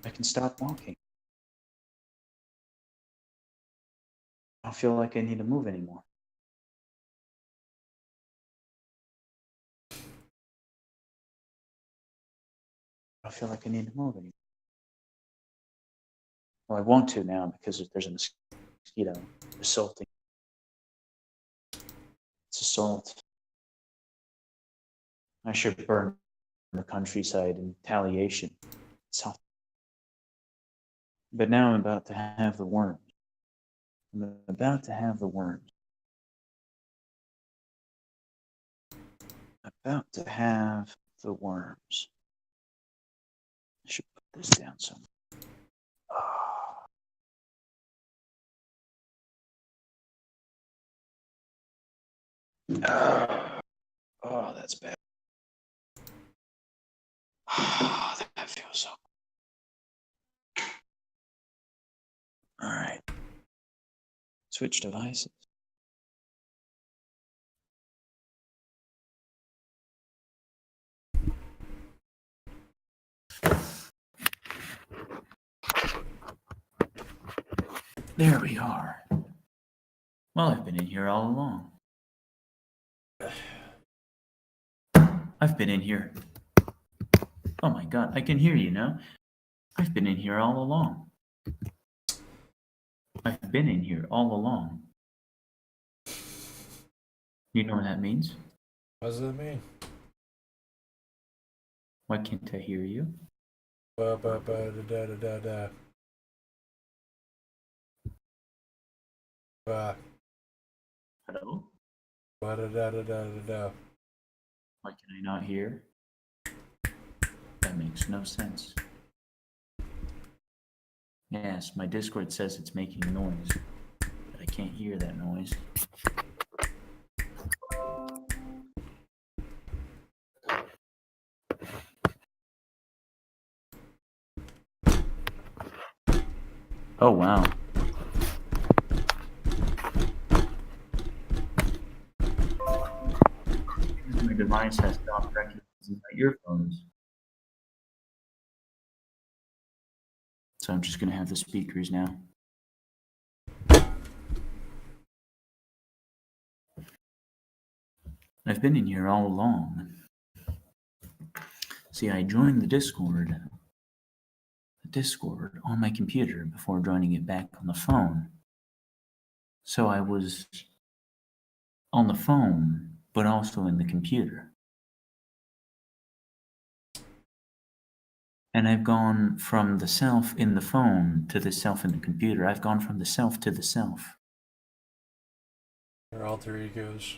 I can stop walking. I don't feel like I need to move anymore. I don't feel like I need to move anymore. Well, I want to now, because there's a mosquito assaulting. It's assault. I should burn the countryside in retaliation. So, but now I'm about to have the worms. I'm about to have the worms. About to have the worms. I should put this down somewhere. Oh, that's bad. Oh, that feels so good. All right. Switch devices. There we are. Well, I've been in here all along. I've been in here. Oh my God, I can hear you now. I've been in here all along. I've been in here all along. You know what that means? what does that mean? Why can't I hear you? Ba ba ba da da da da. Ba Hello? ba da da da da da da. Why can I not hear? That makes no sense. Yes, my Discord says it's making noise, but I can't hear that noise. Oh, wow. My device has stopped recognizing my earphones. So I'm just going to have the speakers now. I've been in here all along. See, I joined the Discord on my computer before joining it back on the phone. So I was on the phone, but also in the computer. And I've gone from the self in the phone to the self in the computer. I've gone from the self to the self. Your alter egos.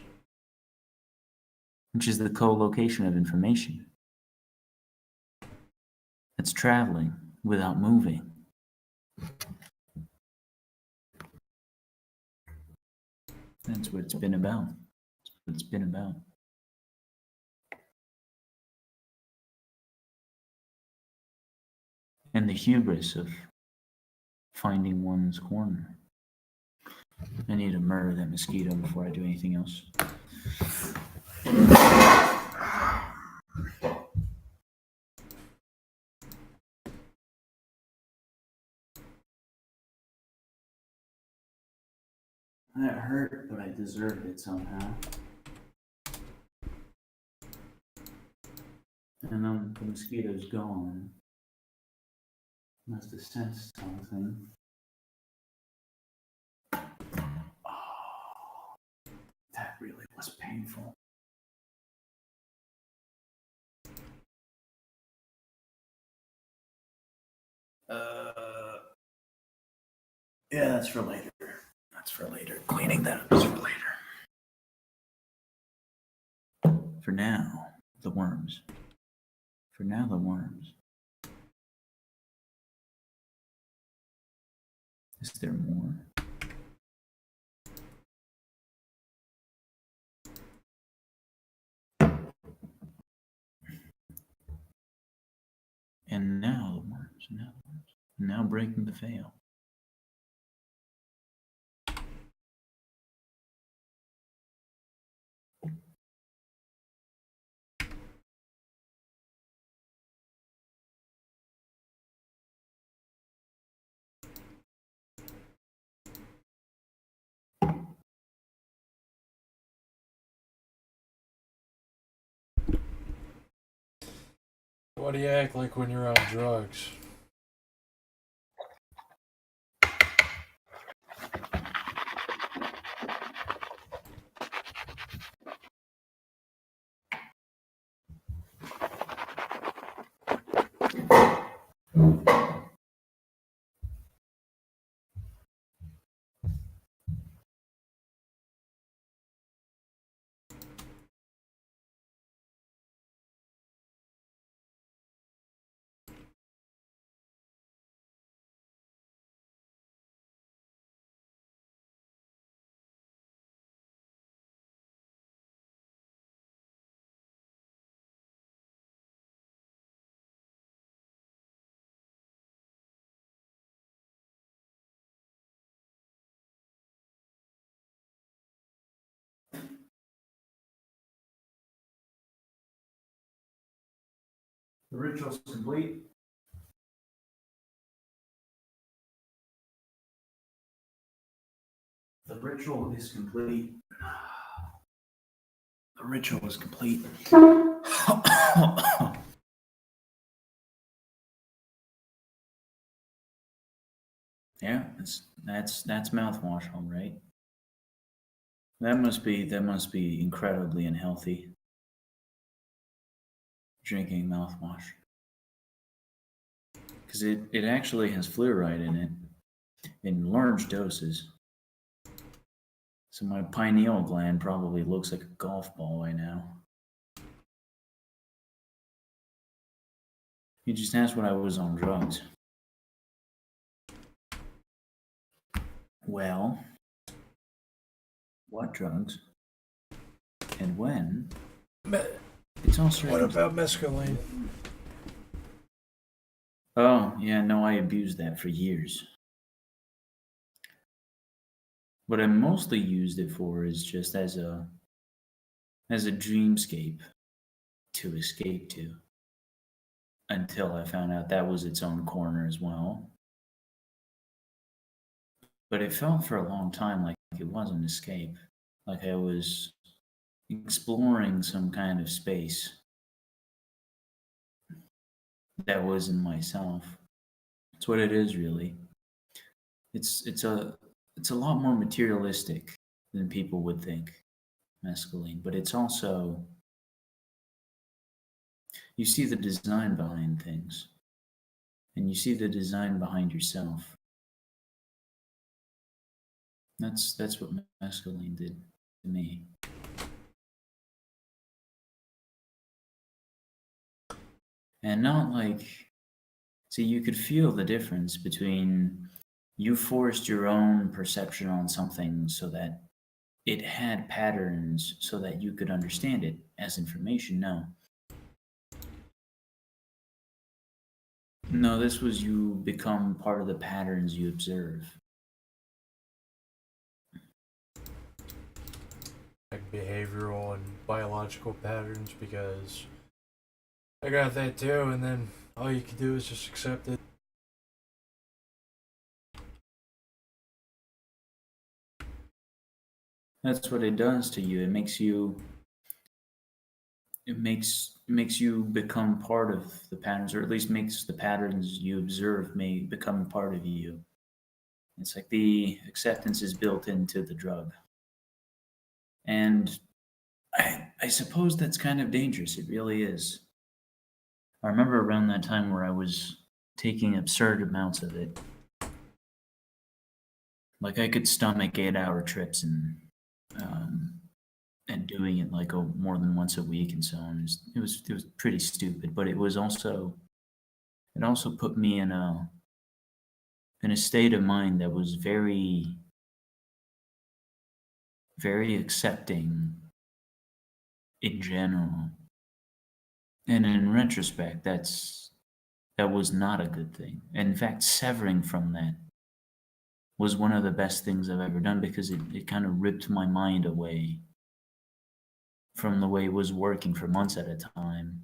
Which is the co-location of information. It's traveling without moving. That's what it's been about. That's what it's been about. And the hubris of finding one's corner. I need to murder that mosquito before I do anything else. That hurt, but I deserved it somehow. And then the mosquito's gone. Must have sensed something. Oh, that really was painful. Yeah, that's for later. That's for later. Cleaning that up is for later. For now, the worms. For now, the worms. Is there more? And now the worms. Now the worms. Now breaking the veil. What do you act like when you're on drugs? The ritual's complete. The ritual is complete. The ritual is complete. Yeah, that's mouthwash, all right. That must be incredibly unhealthy. Drinking mouthwash. Because it actually has fluoride in it in large doses. So my pineal gland probably looks like a golf ball right now. You just asked when I was on drugs. Well, what drugs? And when? It's all What about mescaline? Oh, yeah, no, I abused that for years. What I mostly used it for is just as a dreamscape to escape to. Until I found out that was its own corner as well. But it felt for a long time like it was an escape. Like I was exploring some kind of space that was in myself. It's what it is, really. It's a lot more materialistic than people would think, mescaline, but it's also, you see the design behind things, and you see the design behind yourself. That's what mescaline did to me. And not like, see, you could feel the difference between you forced your own perception on something so that it had patterns so that you could understand it as information. No, this was you become part of the patterns you observe. Like behavioral and biological patterns, because I got that too, and then all you can do is just accept it. That's what it does to you. It makes you become part of the patterns, or at least makes the patterns you observe may become part of you. It's like the acceptance is built into the drug. And I suppose that's kind of dangerous. It really is. I remember around that time where I was taking absurd amounts of it. Like I could stomach 8-hour trips and doing it like more than once a week and so on. It was pretty stupid, but it also put me in a state of mind that was very, very accepting in general. And in retrospect, that was not a good thing. And in fact, severing from that was one of the best things I've ever done, because it kind of ripped my mind away from the way it was working for months at a time,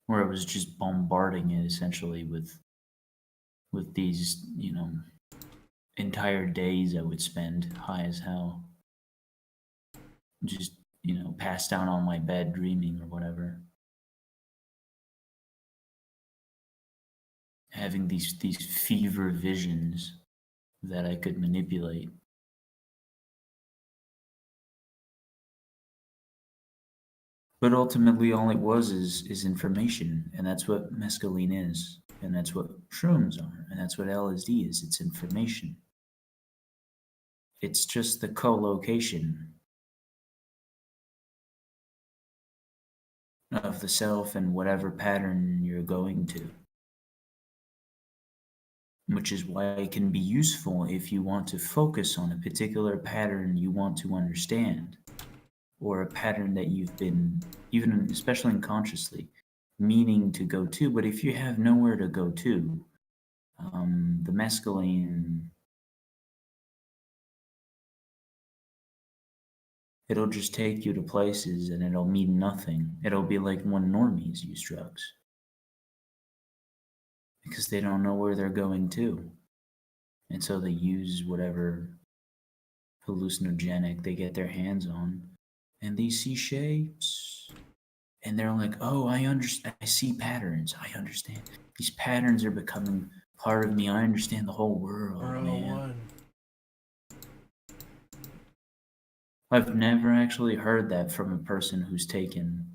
where I was just bombarding it essentially with these, entire days I would spend high as hell, just, passed out on my bed dreaming or whatever. Having these fever visions that I could manipulate. But ultimately, all it was is information, and that's what mescaline is, and that's what shrooms are, and that's what LSD is. It's information. It's just the co-location of the self and whatever pattern you're going to, which is why it can be useful if you want to focus on a particular pattern you want to understand, or a pattern that you've been, even especially unconsciously, meaning to go to. But if you have nowhere to go to, the mescaline, it'll just take you to places and it'll mean nothing. It'll be like when normies use drugs, because they don't know where they're going to. And so they use whatever hallucinogenic they get their hands on, and they see shapes. And they're like, oh, I understand. I see patterns. I understand. These patterns are becoming part of me. I understand the whole world, We're all man. one. I've never actually heard that from a person who's taken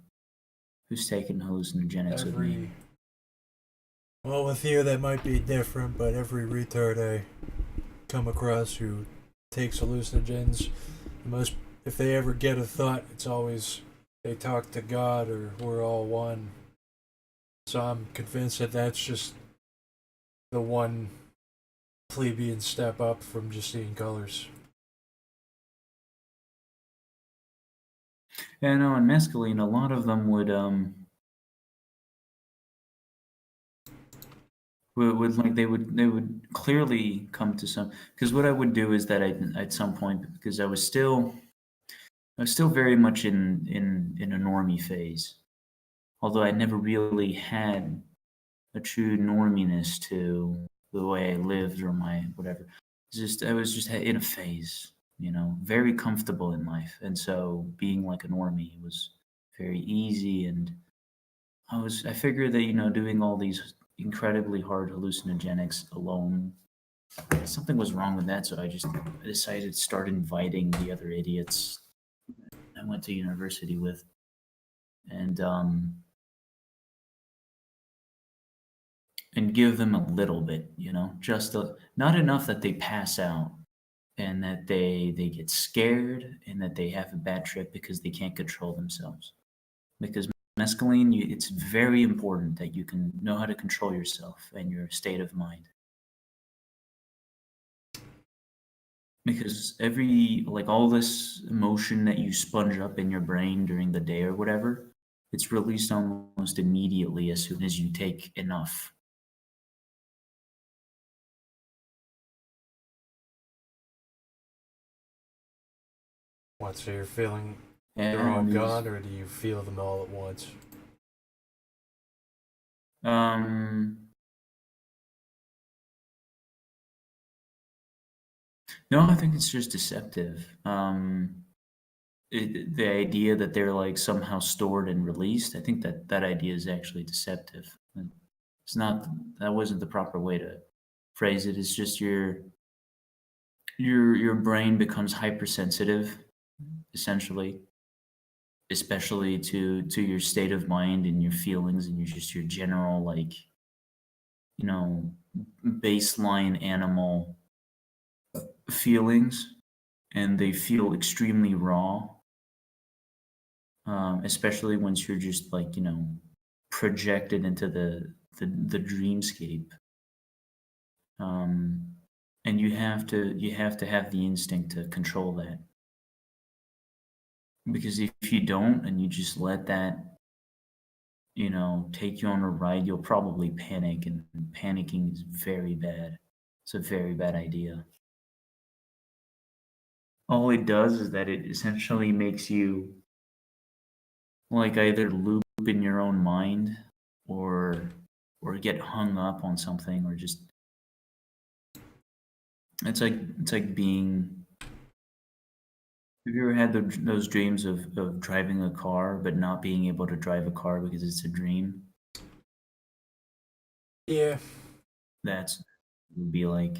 hallucinogenics with me. Well, with you that might be different, but every retard I come across who takes hallucinogens, if they ever get a thought, it's always they talk to God or we're all one. So I'm convinced that that's just the one plebeian step up from just seeing colors. Yeah, no, in mescaline, a lot of them would like they would clearly come to some, because what I would do is that at some point, because I was still very much in a normie phase, although I never really had a true norminess to the way I lived or my whatever. I was just in a phase, very comfortable in life, and so being like a normie was very easy. And I figured that doing all these incredibly hard hallucinogenics alone, something was wrong with that. So I decided to start inviting the other idiots I went to university with, and give them a little bit, just not enough that they pass out and that they get scared and that they have a bad trip because they can't control themselves. Because mescaline, it's very important that you can know how to control yourself and your state of mind. Because all this emotion that you sponge up in your brain during the day or whatever, it's released almost immediately as soon as you take enough. What, so you're feeling they're all And gone, or do you feel them all at once? um no, I think it's just deceptive. The idea that they're like somehow stored and released, I think that idea is actually deceptive. It's not, that wasn't the proper way to phrase it. It's just your brain becomes hypersensitive, essentially, especially to your state of mind and your feelings and your general, like, you know, baseline animal feelings, and they feel extremely raw, especially once you're just like, projected into the dreamscape. um, and you have to have the instinct to control that, because if you don't and you just let that take you on a ride, you'll probably panic, and panicking is very bad. It's a very bad idea. All it does is that it essentially makes you like either loop in your own mind, or get hung up on something, or just it's like being have you ever had those dreams of driving a car but not being able to drive a car because it's a dream? Yeah. That's would be like.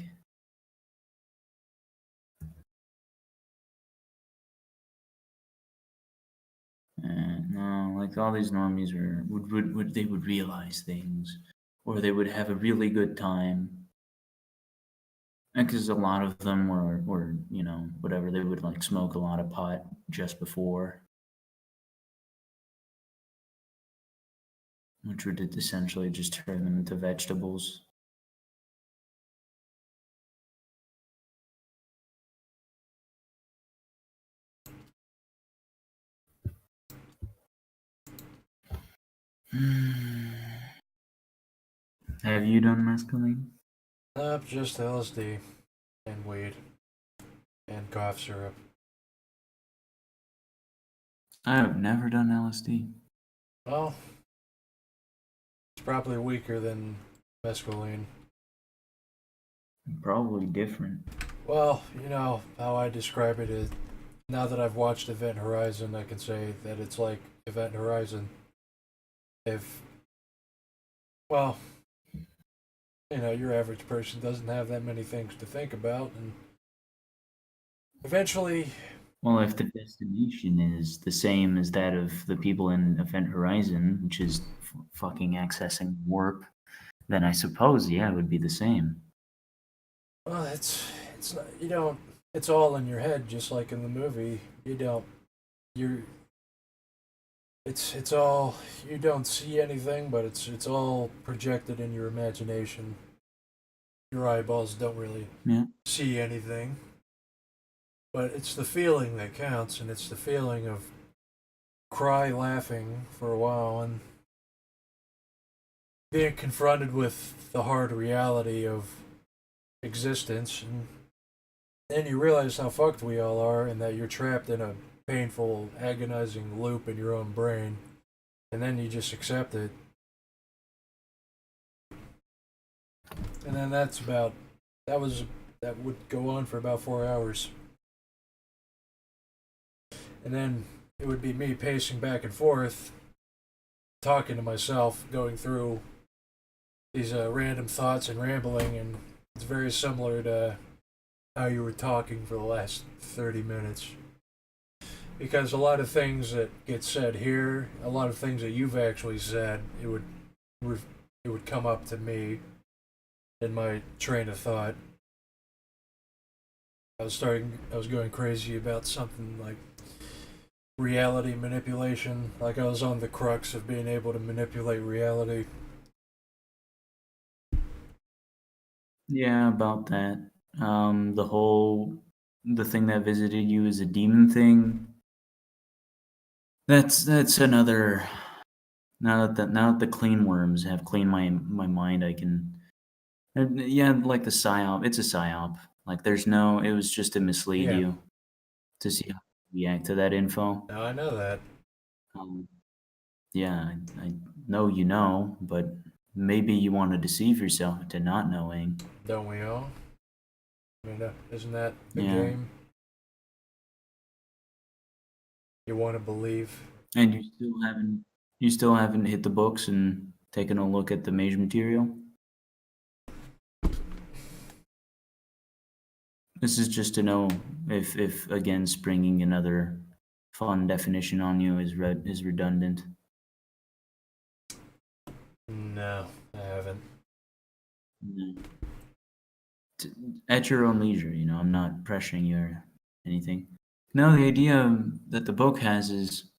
No, like all these normies would they would realize things, or they would have a really good time, because a lot of them were whatever, they would like smoke a lot of pot just before, which would essentially just turn them into vegetables. Have you done mescaline? Just LSD and weed and cough syrup. I have never done LSD. Well, it's probably weaker than mescaline. Probably different. Well, how I describe it is, now that I've watched Event Horizon, I can say that it's like Event Horizon. If, well, your average person doesn't have that many things to think about, and eventually, Well, if the destination is the same as that of the people in Event Horizon, which is fucking accessing warp, then I suppose, yeah, it would be the same. well, it's not, it's all in your head, just like in the movie. You're it's all, you don't see anything, but it's all projected in your imagination. Your eyeballs don't really Yeah. see anything, but it's the feeling that counts, and it's the feeling of cry laughing for a while and being confronted with the hard reality of existence, and then you realize how fucked we all are, and that you're trapped in a painful, agonizing loop in your own brain, and then you just accept it. And then that would go on for about 4 hours. And then it would be me pacing back and forth, talking to myself, going through these random thoughts and rambling, and it's very similar to how you were talking for the last 30 minutes. Because a lot of things that get said here, a lot of things that you've actually said, it would come up to me in my train of thought. I was going crazy about something like reality manipulation, like I was on the crux of being able to manipulate reality. Yeah, about that. The whole the thing that visited you is a demon thing. That's another. Now that the clean worms have cleaned my mind, I can. Yeah, like the psyop. It's a psyop. Like there's no. It was just to mislead Yeah. you, to see how you react to that info. Now I know that. Yeah, I know you know, but maybe you want to deceive yourself into not knowing. Don't we all? I mean, isn't that the Yeah. game? You want to believe? And you still haven't hit the books and taken a look at the mage material? This is just to know if again springing another fun definition on you is redundant. No, I haven't. No. At your own leisure, I'm not pressuring you or anything. No, the idea that the book has is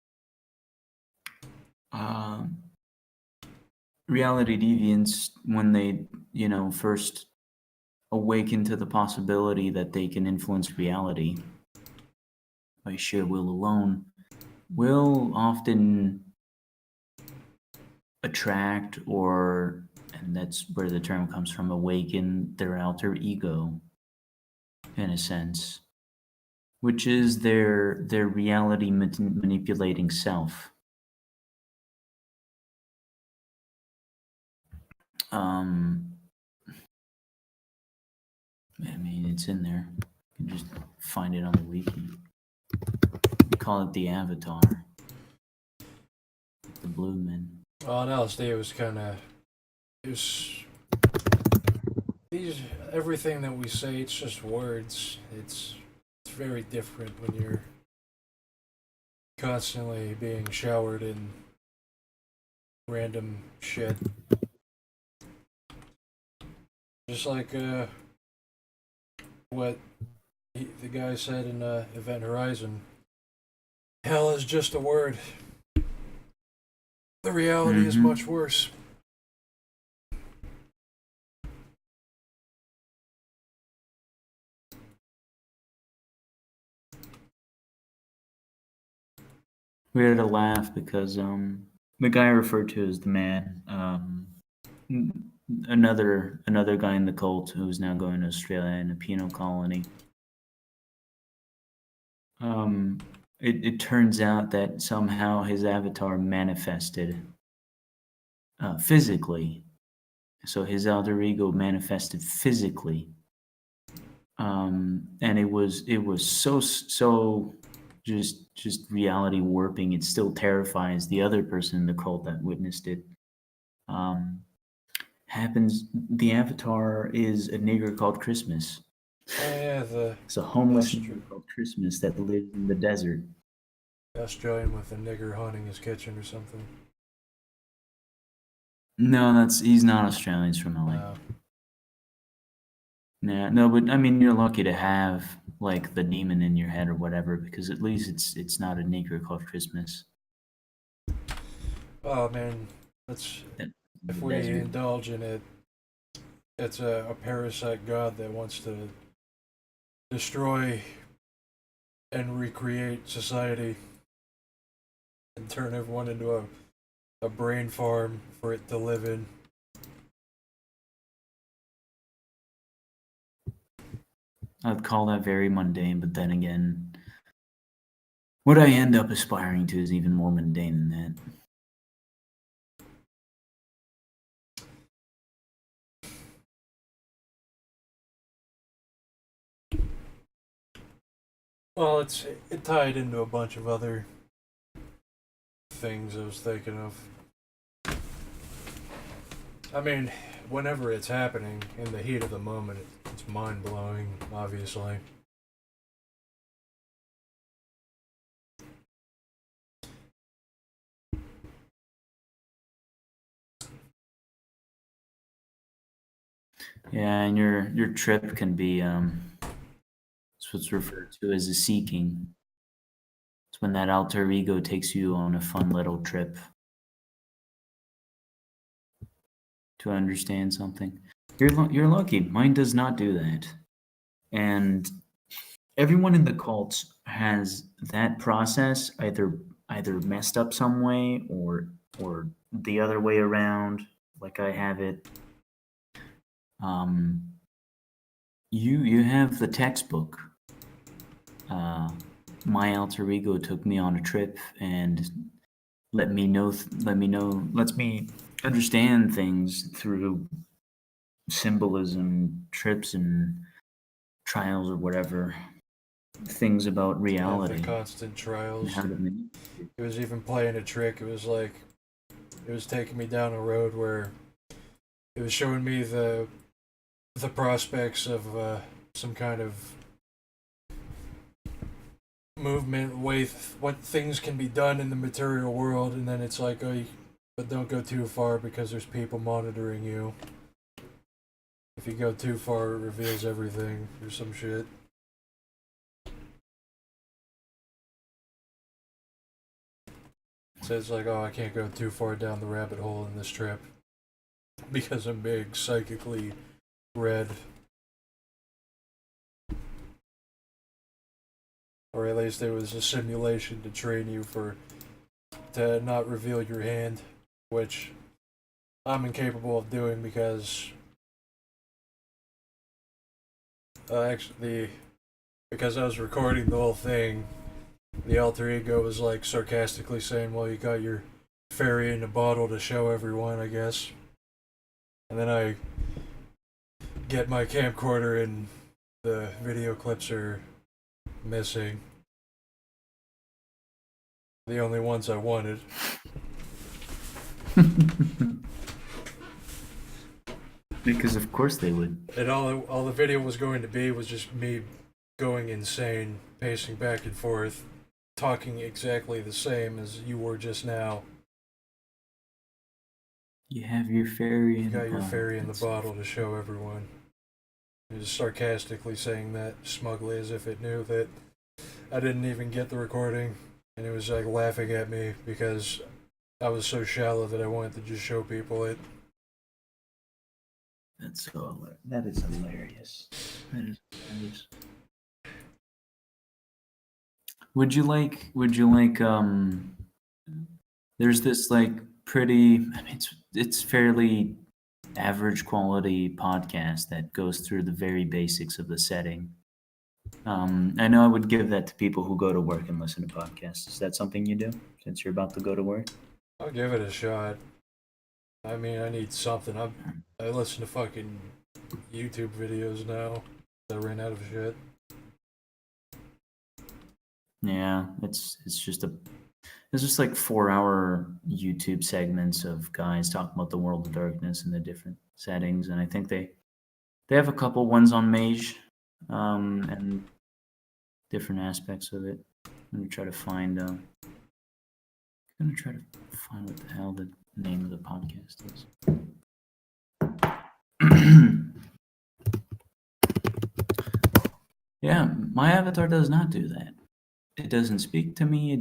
reality deviants when they, first awaken to the possibility that they can influence reality by sheer will alone, will often attract and that's where the term comes from, awaken their alter ego, in a sense, which is their reality manipulating self. I mean, it's in there. You can just find it on the wiki. We call it the Avatar, the Blue Men. Well, on LSD, it was kind of. It was. Everything that we say, it's just words. It's very different when you're constantly being showered in random shit. Just like what the guy said in Event Horizon. Hell is just a word. The reality is much worse. We had a laugh because the guy referred to as the man, another guy in the cult who's now going to Australia in a penal colony. It turns out that somehow his avatar manifested physically. So his alter ego manifested physically. And it was so just reality warping. It still terrifies the other person in the cult that witnessed it. Happens, the avatar is a nigger called Christmas. Oh yeah, It's a homeless that's nigger called Christmas that lives in the desert. Australian with a nigger haunting his kitchen or something. No, he's not Australian. He's from LA. No. Yeah, no, but I mean, you're lucky to have like the demon in your head or whatever, because at least it's not a nigger called Christmas. Oh man, if we indulge in it, it's a parasite god that wants to destroy and recreate society and turn everyone into a brain farm for it to live in. I'd call that very mundane, but then again, what I end up aspiring to is even more mundane than that. Well, it tied into a bunch of other things I was thinking of. I mean, whenever it's happening in the heat of the moment, it's mind blowing, obviously. Yeah, and your trip can be it's what's referred to as a seeking. It's when that alter ego takes you on a fun little trip to understand something. You're lucky. Mine does not do that, and everyone in the cult has that process either messed up some way or the other way around, like I have it. You have the textbook. My alter ego took me on a trip and lets me understand things through symbolism, trips and trials or whatever, things about Yeah, reality the constant and trials. how to make. It was even playing a trick. It was like it was taking me down a road where it was showing me the prospects of some kind of movement, what things can be done in the material world, and then it's like, oh, but don't go too far because there's people monitoring you. If you go too far, it reveals everything or some shit. So it's like, oh, I can't go too far down the rabbit hole in this trip because I'm being psychically read. Or at least it was a simulation to train you to not reveal your hand, which I'm incapable of doing because because I was recording the whole thing, the alter ego was like sarcastically saying, well, you got your fairy in a bottle to show everyone, I guess. And then I get my camcorder and the video clips are missing. The only ones I wanted. Because of course they would. And all the video was going to be was just me going insane, pacing back and forth, talking exactly the same as you were just now. You have your fairy in You the got your bottle. fairy in the That's- bottle to show everyone. He was sarcastically saying that smugly as if it knew that I didn't even get the recording, and it was like laughing at me because I was so shallow that I wanted to just show people it. That is hilarious. That is hilarious. Would you like there's this like pretty, I mean it's fairly average quality podcast that goes through the very basics of the setting. I know I would give that to people who go to work and listen to podcasts. Is that something you do since you're about to go to work? I'll give it a shot. I mean, I need something. I listen to fucking YouTube videos now. I ran out of shit. Yeah, it's just like 4-hour YouTube segments of guys talking about the world of darkness and the different settings, and I think they have a couple ones on Mage, and different aspects of it. I'm gonna try to find what the hell the name of the podcast is. Yeah, my avatar does not do that. It doesn't speak to me.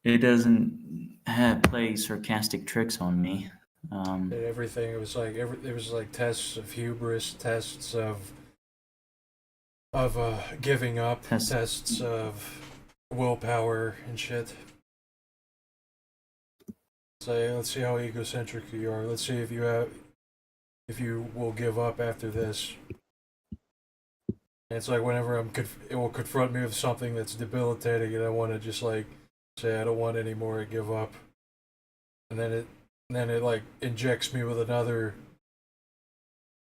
It doesn't play sarcastic tricks on me. And everything. It was like tests of hubris, tests of giving up, tests of willpower and shit. Say, let's see how egocentric you are. Let's see if you will give up after this. And it's like whenever it will confront me with something that's debilitating, and I want to just like say I don't want any more, I give up. And then it like injects me with another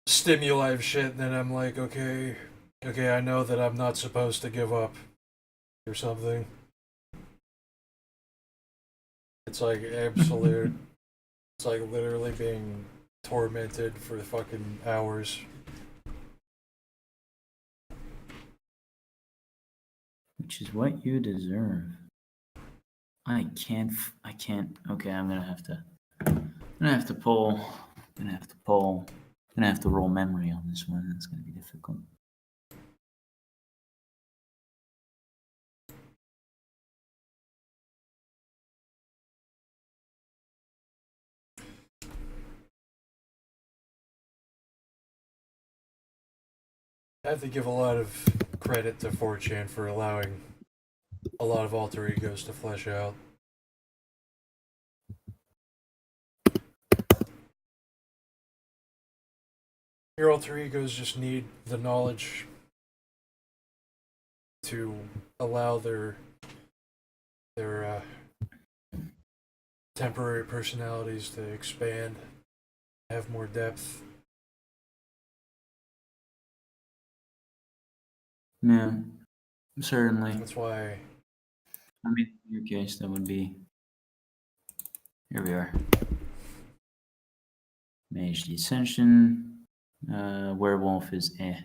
stimuli of shit, and then I'm like, okay, I know that I'm not supposed to give up or something. It's like absolute. It's like literally being tormented for fucking hours. Which is what you deserve. I can't. Okay, I'm gonna have to pull. I'm gonna have to roll memory on this one. It's gonna be difficult. I have to give a lot of credit to 4chan for allowing a lot of alter egos to flesh out. Your alter egos just need the knowledge to allow their temporary personalities to expand, have more depth. Yeah, certainly. That's why I mean, in your case, that would be. Here we are. Mage Descension. Werewolf is eh.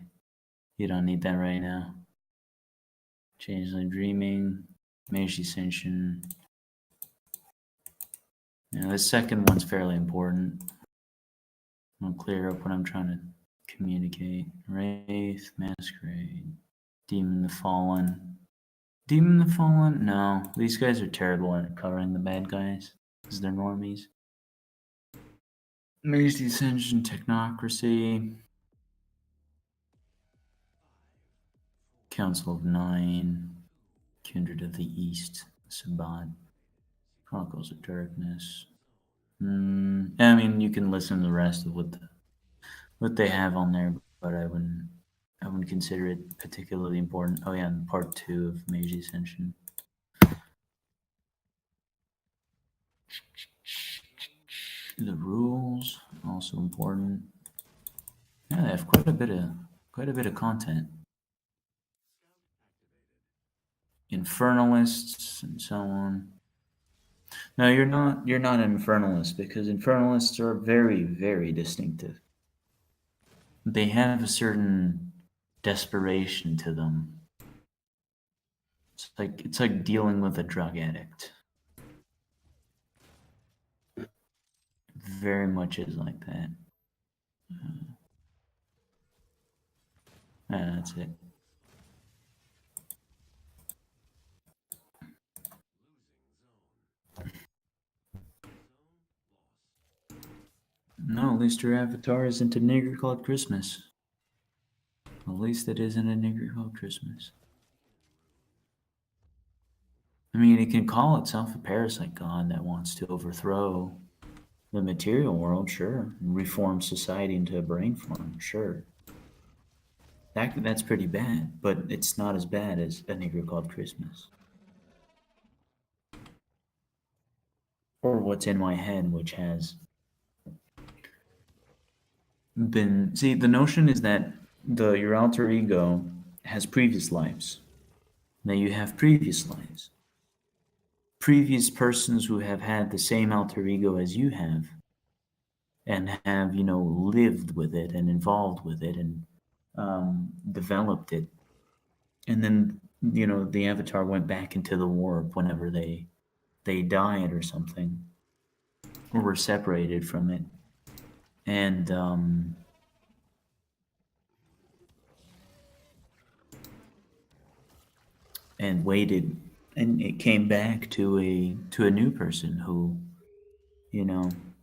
You don't need that right now. Changeling Dreaming. Mage Descension. Yeah, the second one's fairly important. I'll clear up what I'm trying to communicate. Wraith, Masquerade, Demon the Fallen. Demon the Fallen? No, these guys are terrible at covering the bad guys because they're normies. Mage Descension, Technocracy. Council of Nine. Kindred of the East. Sabbat. Chronicles of Darkness. I mean, you can listen to the rest of what they have on there, but I wouldn't consider it particularly important. Oh yeah, and part 2 of Mage Ascension. The rules also important. Yeah, they have quite a bit of content. Infernalists and so on. No, you're not an infernalist because infernalists are very, very distinctive. They have a certain desperation to them. It's like dealing with a drug addict. Very much is like that. That's it. No, at least your avatar isn't a nigger called Christmas. At least it isn't a nigger called Christmas. I mean, it can call itself a parasite god that wants to overthrow the material world, sure. Reform society into a brain farm, sure. That's pretty bad, but it's not as bad as a nigger called Christmas. Or what's in my head, which has been... See, the notion is that your alter ego has previous lives. Now you have previous lives. Previous persons who have had the same alter ego as you have and have, lived with it and involved with it and developed it. And then, the avatar went back into the warp whenever they died or something or were separated from it. And waited, and it came back to a new person who,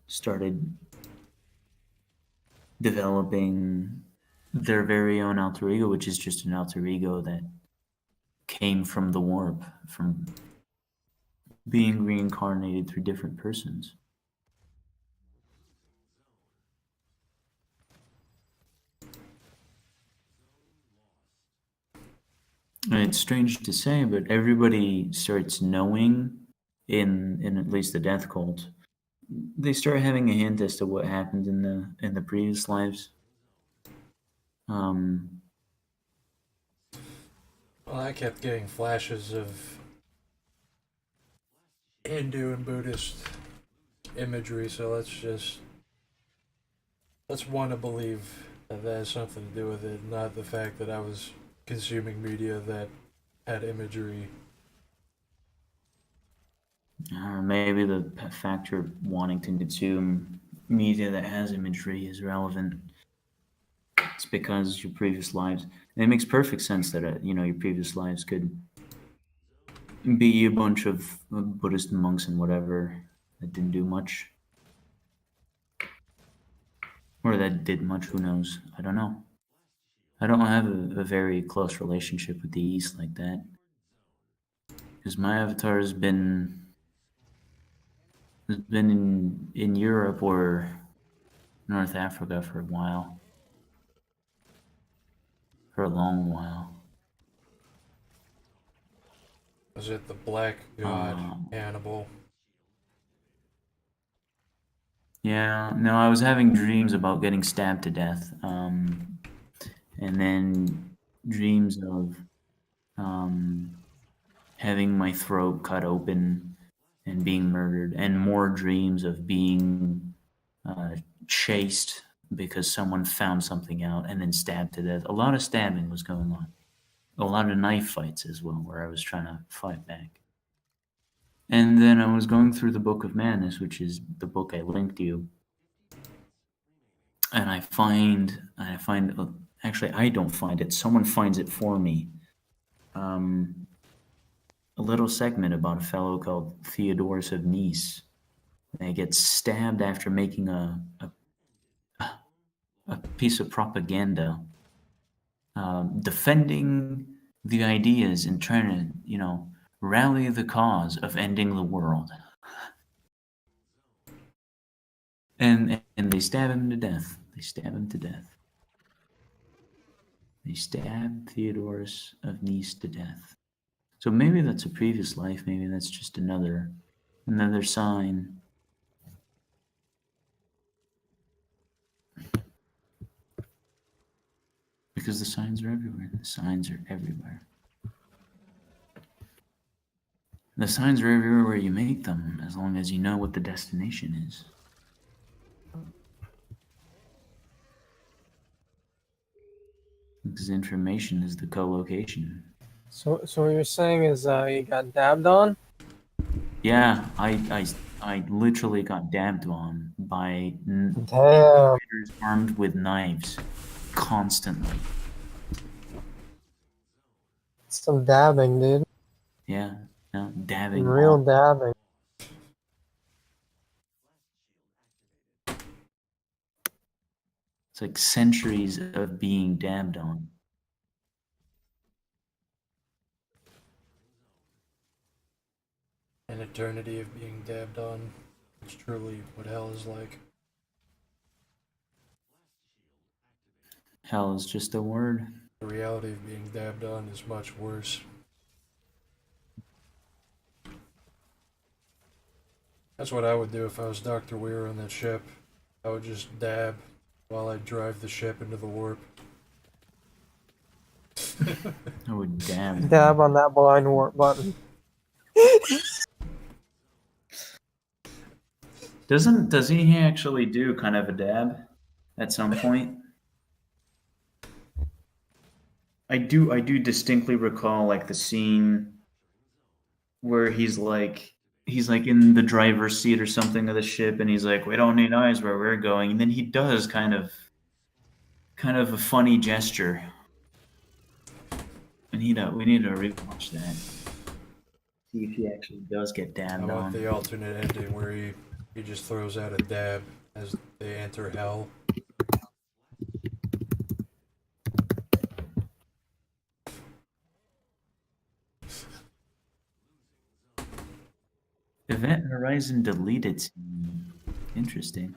started developing their very own alter ego, which is just an alter ego that came from the warp, from being reincarnated through different persons. And it's strange to say, but everybody starts knowing in at least the death cult. They start having a hint as to what happened in the previous lives. Well, I kept getting flashes of Hindu and Buddhist imagery, so let's want to believe that has something to do with it, not the fact that I was consuming media that had imagery. Or maybe the factor wanting to consume media that has imagery is relevant. It's because your previous lives. And it makes perfect sense that your previous lives could be a bunch of Buddhist monks and whatever that didn't do much, or that did much. Who knows? I don't know. I don't have a very close relationship with the East like that. Because my avatar has been in Europe or North Africa for a while. For a long while. Was it the Black God Um, Hannibal? Yeah, no, I was having dreams about getting stabbed to death. And then dreams of having my throat cut open and being murdered, and more dreams of being chased because someone found something out and then stabbed to death. A lot of stabbing was going on. A lot of knife fights as well, where I was trying to fight back. And then I was going through the Book of Madness, which is the book I linked you, and I find actually I don't find it. Someone finds it for me. A little segment about a fellow called Theodorus of Nice. And he gets stabbed after making a piece of propaganda, defending the ideas and trying to, rally the cause of ending the world. And they stab him to death. They stab him to death. They stab Theodorus of Nice to death. So maybe that's a previous life. Maybe that's just another sign. Because the signs are everywhere. The signs are everywhere. The signs are everywhere where you make them, as long as you know what the destination is. Because information is the co-location. So what you're saying is you got dabbed on? Yeah, I literally got dabbed on by Damn. fighters armed with knives constantly. Some dabbing, dude. Yeah, no, dabbing. Real on. dabbing. It's like centuries of being dabbed on. An eternity of being dabbed on. It's truly what hell is like. Hell is just a word. The reality of being dabbed on is much worse. That's what I would do if I was Dr. Weir on that ship. I would just dab while I drive the ship into the warp. I would dab. Dab on that blind warp button. Does he actually do kind of a dab at some point? I do distinctly recall like the scene where he's like in the driver's seat or something of the ship, and he's like, "We don't need eyes where we're going," and then he does kind of a funny gesture, and we need to rewatch that. See if he actually does get I dabbed want on. the alternate ending where he just throws out a dab as they enter hell. Event Horizon deleted scene. Interesting.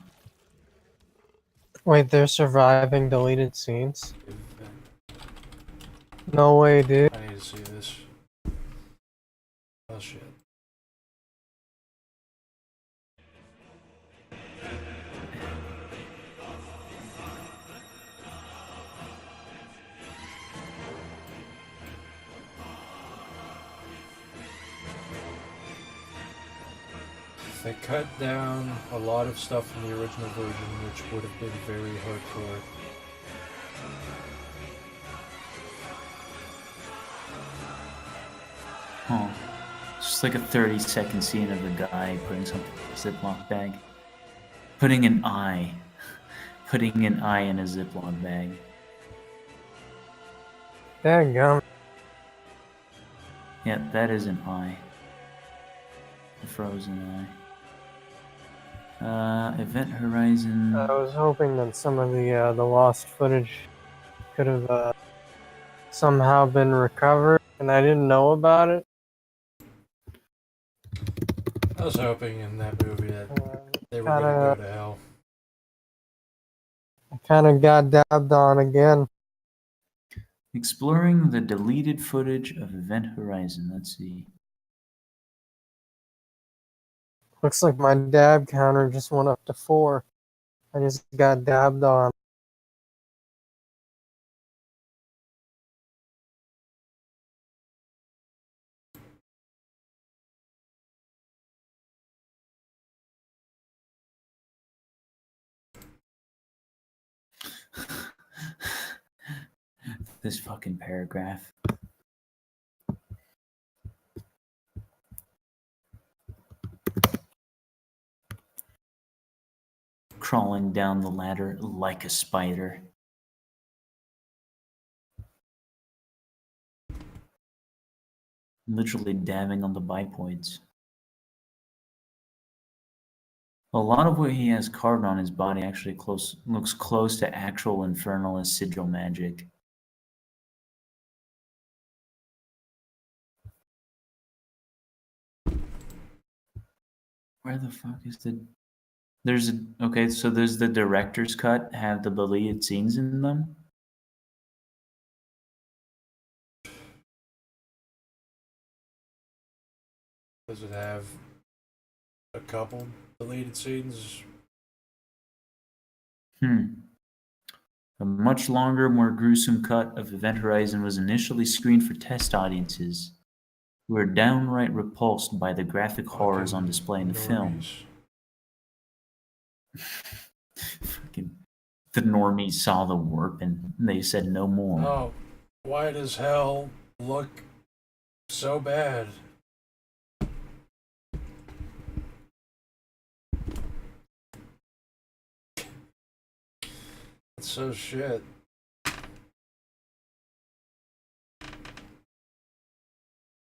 Wait, they're surviving deleted scenes? No way, dude. I need to see this. Oh shit. They cut down a lot of stuff from the original version, which would have been very hardcore. Huh. It's just like a 30-second scene of a guy putting something in a Ziploc bag. Putting an eye in a Ziploc bag. Dadgum. Yeah, that is an eye. A frozen eye. Event Horizon. I was hoping that some of the lost footage could have somehow been recovered, and I didn't know about it. I was hoping in that movie that they were Kind gonna go of, to hell. kind of got dabbed on again. Exploring the deleted footage of Event Horizon. Let's see. Looks like my dab counter just went up to 4. I just got dabbed on. This fucking paragraph. Crawling down the ladder like a spider. Literally dabbing on the bipoids. A lot of what he has carved on his body actually looks close to actual infernalist sigil magic. Where the fuck is the... Okay, so there's the director's cut, have the deleted scenes in them? Does it have a couple deleted scenes? A much longer, more gruesome cut of Event Horizon was initially screened for test audiences who were downright repulsed by the graphic horrors on display in the film. Normies. Fucking the normies saw the warp and they said no more. Oh, why does hell look so bad? It's so shit.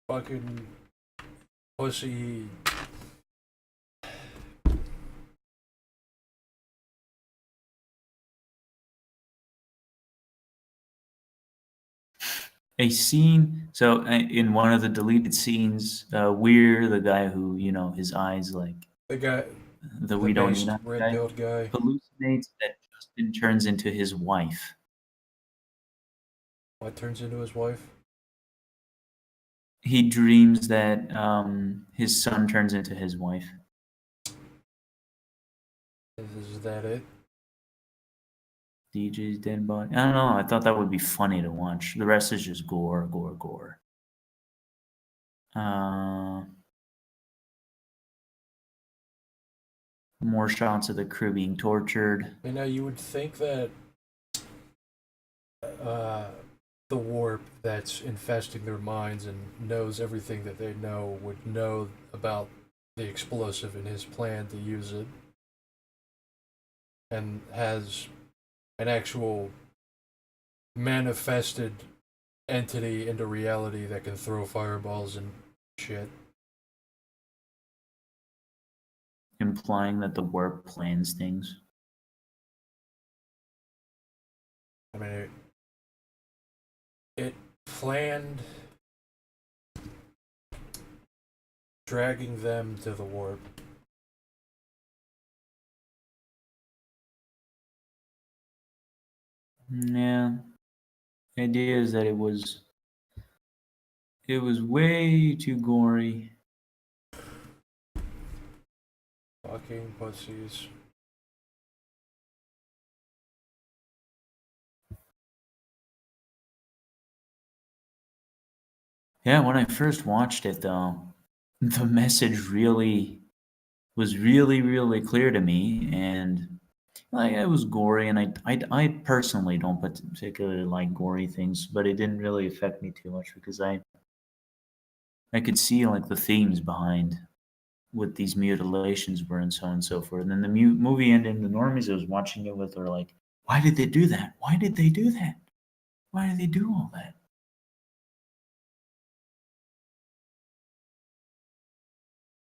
Fucking pussy. A scene, so in one of the deleted scenes, Weir, the guy who, his eyes like The guy, the We Don't Need Us guy, red-pilled guy. hallucinates that Justin turns into his wife. What turns into his wife? He dreams that his son turns into his wife. Is that it? DJ's dead body. I don't know. I thought that would be funny to watch. The rest is just gore, gore, gore. More shots of the crew being tortured. You know, you would think that the warp that's infesting their minds and knows everything that they know would know about the explosive and his plan to use it, and has an actual manifested entity into reality that can throw fireballs and shit. Implying that the warp plans things. I mean, it planned dragging them to the warp. Yeah. The idea is that it was way too gory. Fucking pussies. Yeah, when I first watched it though, the message was really clear to me, and like it was gory, and I personally don't particularly like gory things, but it didn't really affect me too much because I could see like the themes behind what these mutilations were and so on and so forth. And then the movie ended, and the normies I was watching it with were like, "Why did they do that? Why did they do that? Why did they do all that?"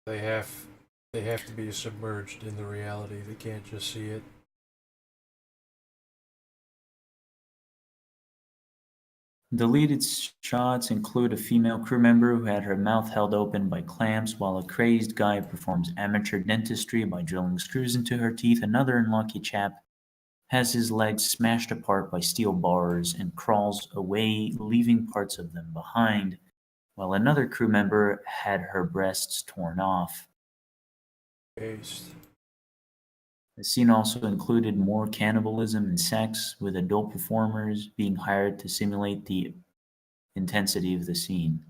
They have to be submerged in the reality. They can't just see it. Deleted shots include a female crew member who had her mouth held open by clamps while a crazed guy performs amateur dentistry by drilling screws into her teeth. Another unlucky chap has his legs smashed apart by steel bars and crawls away, leaving parts of them behind, while another crew member had her breasts torn off. Based. The scene also included more cannibalism and sex, with adult performers being hired to simulate the intensity of the scene.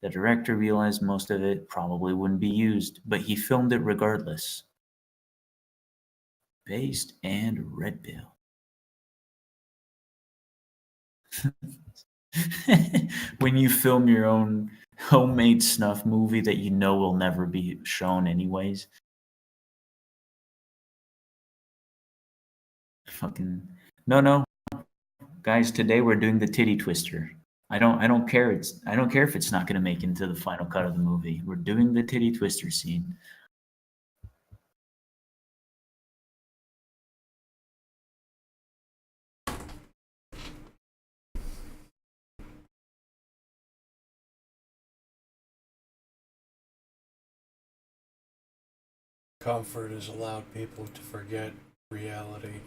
The director realized most of it probably wouldn't be used, but he filmed it regardless. Based and Red Pill. When you film your own homemade snuff movie that you know will never be shown anyways. Fucking no, guys, today we're doing the titty twister. I don't care if it's not going to make it into the final cut of the movie. We're doing the titty twister scene. Comfort has allowed people to forget reality.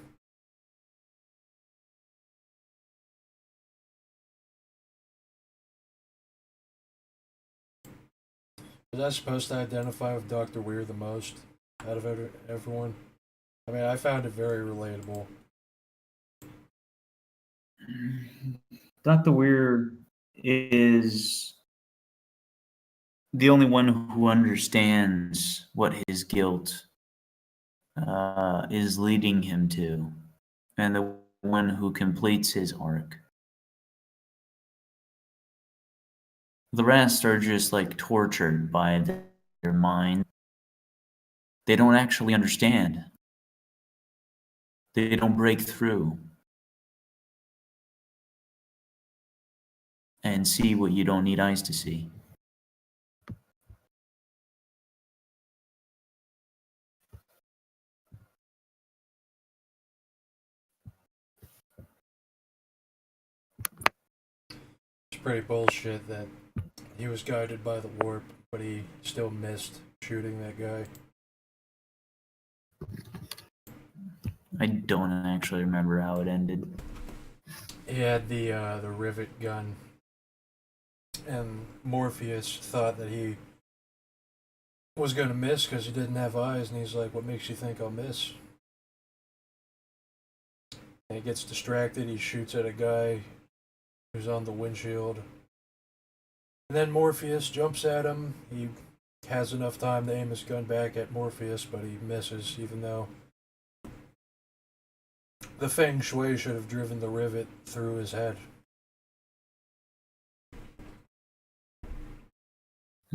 Was I supposed to identify with Dr. Weir the most out of everyone? I mean, I found it very relatable. Dr. Weir is the only one who understands what his guilt is leading him to, and the one who completes his arc. The rest are just like tortured by their mind. They don't actually understand. They don't break through and see what you don't need eyes to see. It's pretty bullshit that he was guided by the warp, but he still missed shooting that guy. I don't actually remember how it ended. He had the rivet gun, and Morpheus thought that he was going to miss because he didn't have eyes, and he's like, "What makes you think I'll miss?" And he gets distracted. He shoots at a guy who's on the windshield, and then Morpheus jumps at him. He has enough time to aim his gun back at Morpheus, but he misses, even though the Feng Shui should have driven the rivet through his head.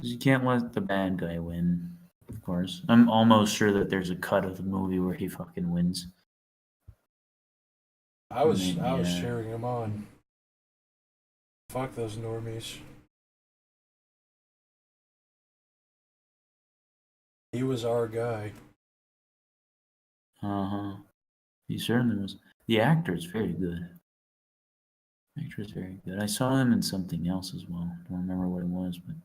You can't let the bad guy win, of course. I'm almost sure that there's a cut of the movie where he fucking wins. I was Yeah. cheering him on. Fuck those normies. He was our guy. Uh-huh. He certainly was. The actor is very good. The actor is very good. I saw him in something else as well. I don't remember what it was, but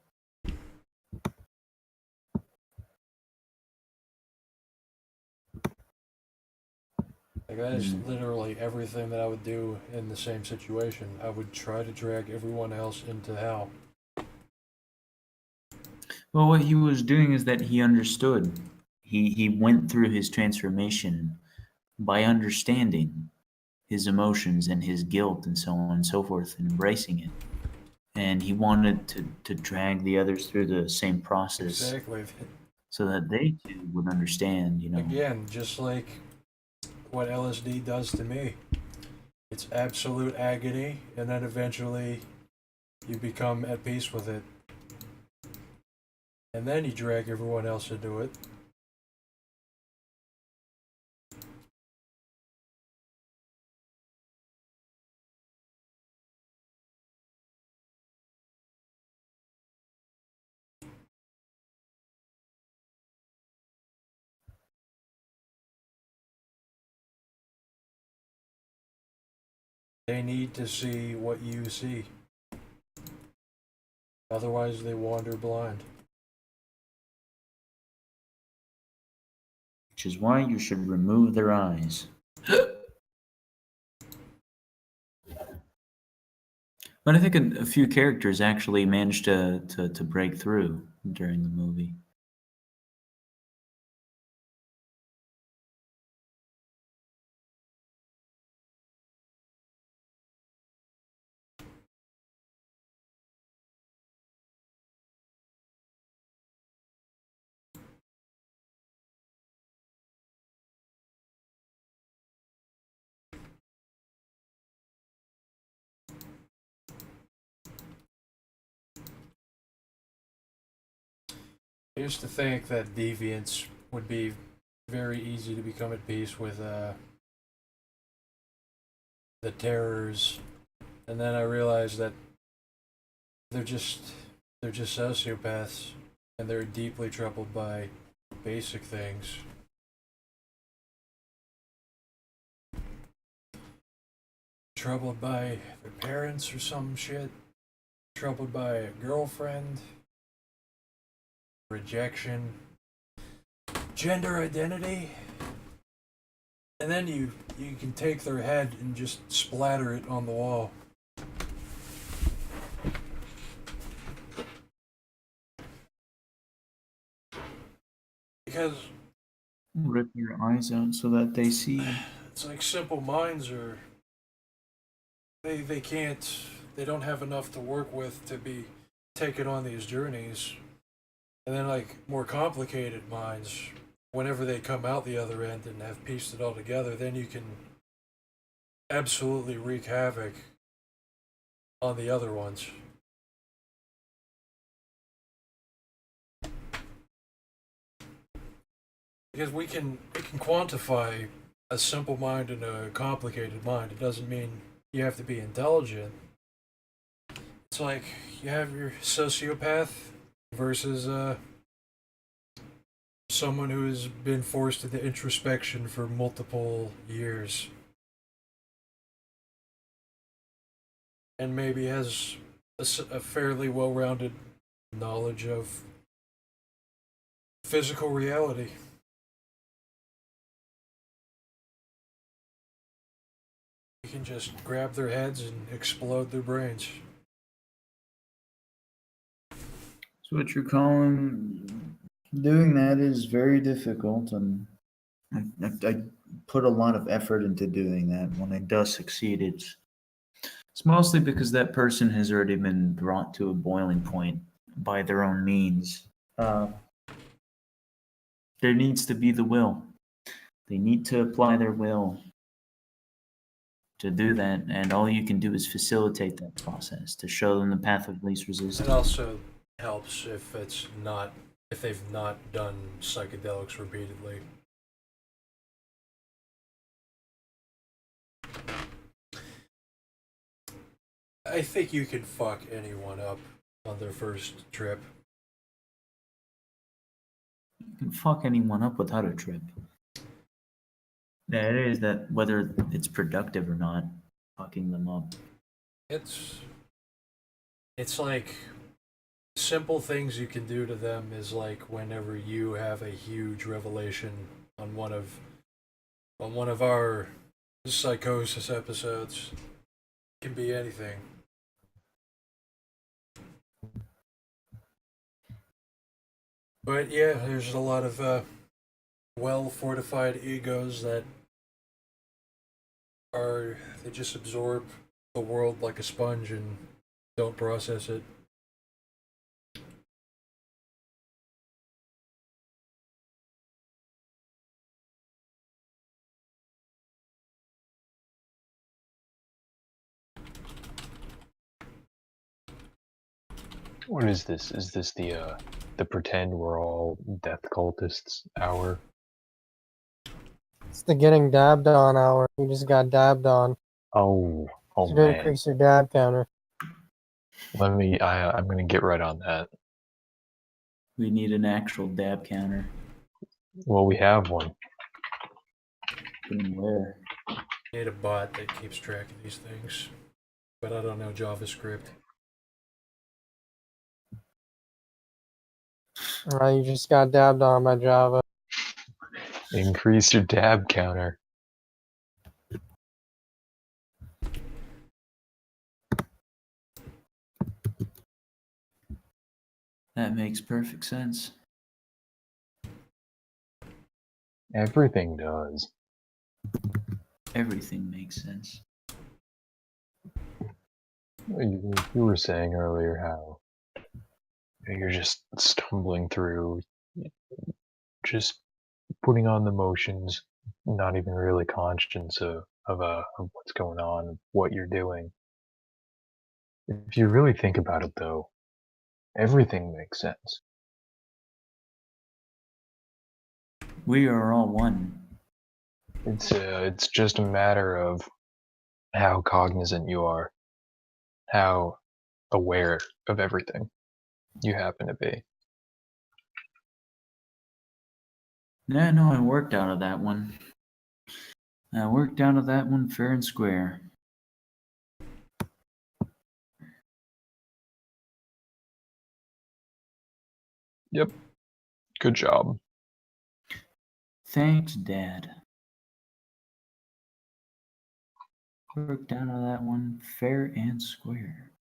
Like, that is literally everything that I would do in the same situation. I would try to drag everyone else into hell. well, what he was doing is that he understood. He went through his transformation by understanding his emotions and his guilt and so on and so forth and embracing it. And he wanted to drag the others through the same process Exactly. so that they too would understand, you know. Again, just like what LSD does to me. It's absolute agony, and then eventually you become at peace with it. And then you drag everyone else into it. They need to see what you see. Otherwise, they wander blind. Which is why you should remove their eyes. But I think a few characters actually managed to break through during the movie. I used to think that deviants would be very easy to become at peace with the terrors, and then I realized that they're just sociopaths, and they're deeply troubled by basic things. Troubled by their parents or some shit. Troubled by a girlfriend. Rejection. Gender identity. And then you can take their head and just splatter it on the wall. Because Rip your eyes out so that they see. it's like simple minds are they can't, they don't have enough to work with to be taken on these journeys. And then like more complicated minds, whenever they come out the other end and have pieced it all together, then you can absolutely wreak havoc on the other ones. Because we can quantify a simple mind and a complicated mind. It doesn't mean you have to be intelligent. It's like you have your sociopath versus someone who's been forced into introspection for multiple years. And maybe has a fairly well-rounded knowledge of physical reality. You can just grab their heads and explode their brains. So what you're calling doing that is very difficult, and I put a lot of effort into doing that. When I do succeed, it's mostly because that person has already been brought to a boiling point by their own means. There needs to be the will. They need to apply their will to do that, and all you can do is facilitate that process to show them the path of least resistance. It also helps if they've not done psychedelics repeatedly. I think you can fuck anyone up on their first trip. You can fuck anyone up without a trip. Yeah, it is that whether it's productive or not, fucking them up. It's like simple things you can do to them is like whenever you have a huge revelation on one of our psychosis episodes. It can be anything. But yeah, there's a lot of well-fortified egos that they just absorb the world like a sponge and don't process it. What is this? Is this the pretend we're all death cultists hour? It's the getting dabbed on hour. You just got dabbed on. Oh To man. increase your dab counter. I'm gonna get right on that. We need an actual dab counter. Well, we have one. Where? You need a bot that keeps track of these things. But I don't know JavaScript. You just got dabbed on by Java. Increase your dab counter. That makes perfect sense. Everything does. Everything makes sense. You were saying earlier how you're just stumbling through, just putting on the motions, not even really conscious of what's going on, what you're doing. If you really think about it, though, everything makes sense. We are all one. It's just a matter of how cognizant you are, how aware of everything you happen to be. Yeah, no, I worked out of that one. I worked out of that one fair and square. Yep. Good job. Thanks, Dad. Worked out of that one fair and square.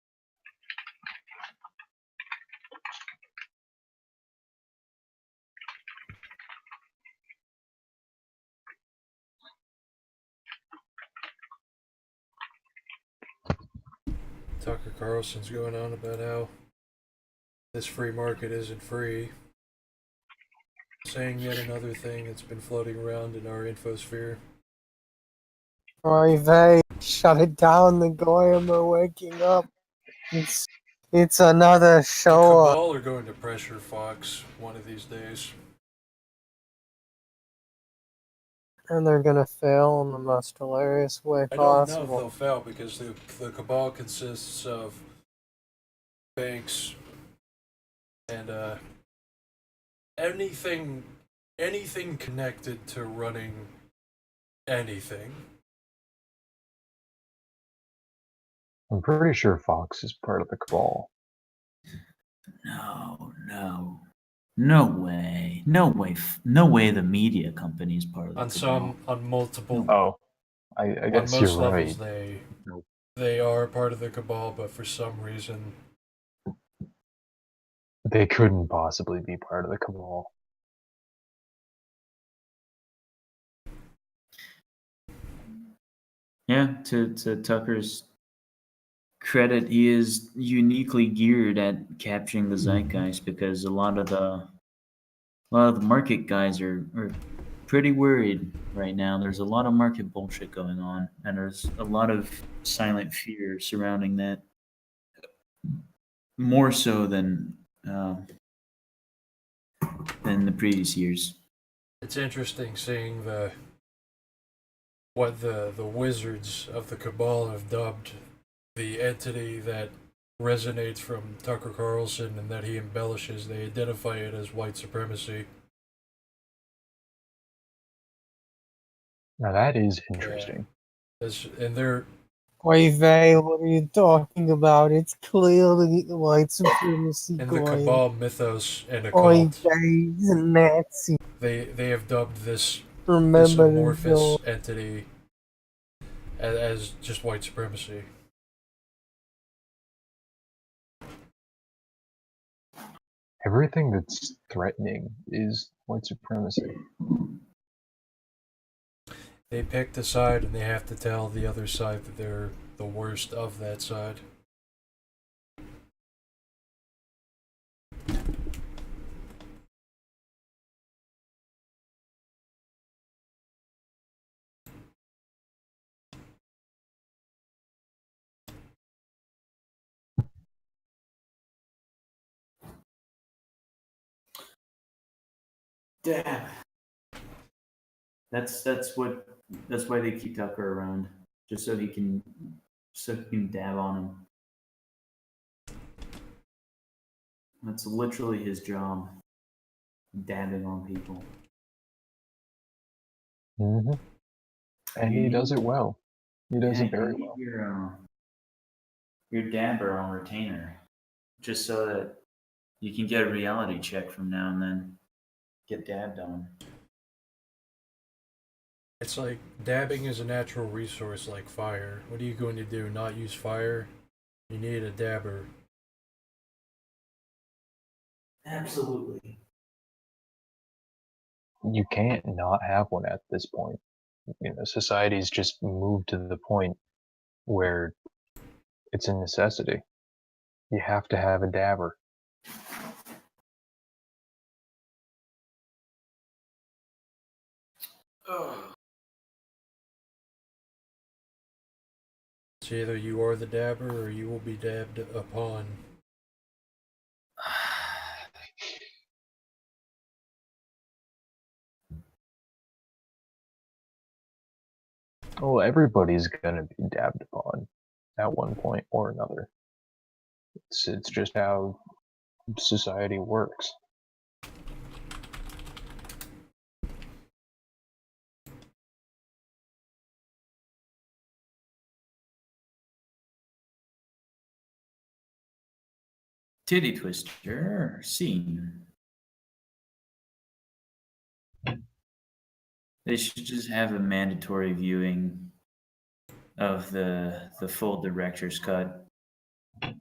Tucker Carlson's going on about how this free market isn't free. Saying yet another thing that's been floating around in our infosphere. Oy vey, shut it down. The Goyim are waking up. It's another The show. Cabal are going to pressure Fox one of these days. And they're gonna fail in the most hilarious way I don't know if possible. they'll fail because the Cabal consists of banks and anything connected to running anything. I'm pretty sure Fox is part of the Cabal. No way. No way the media company is part of the Cabal. On multiple, Oh, I on guess most you're levels, right. they are part of the Cabal, but for some reason, They couldn't possibly be part of the Cabal. Yeah, to Tucker's credit, he is uniquely geared at capturing the zeitgeist because a lot of the market guys are pretty worried right now. There's a lot of market bullshit going on, and there's a lot of silent fear surrounding that, more so than the previous years. it's interesting seeing what the wizards of the Cabal have dubbed the entity that resonates from Tucker Carlson and that he embellishes. They identify it as white supremacy. Now that is interesting. And they're Oy vey, what are you talking about? It's clearly white supremacy in the Goyim. Cabal mythos and Oy occult. vey, he's a Nazi. They have dubbed this Remember the amorphous entity as just white supremacy. Everything that's threatening is white supremacy. They picked a side and they have to tell the other side that they're the worst of that side. Damn. That's why they keep Tucker around, just so he can dab on him. That's literally his job, dabbing on people. Mm-hmm. And he does it well. He does it very you well. need your dabber on retainer, just so that you can get a reality check from now and then. Get dabbed on. It's like dabbing is a natural resource like fire. What are you going to do? Not use fire? You need a dabber. Absolutely. You can't not have one at this point. Society's just moved to the point where it's a necessity. You have to have a dabber. It's either you are the dabber or you will be dabbed upon. Well, everybody's gonna be dabbed upon at one point or another. It's just how society works. Titty twister scene. They should just have a mandatory viewing of the full director's cut of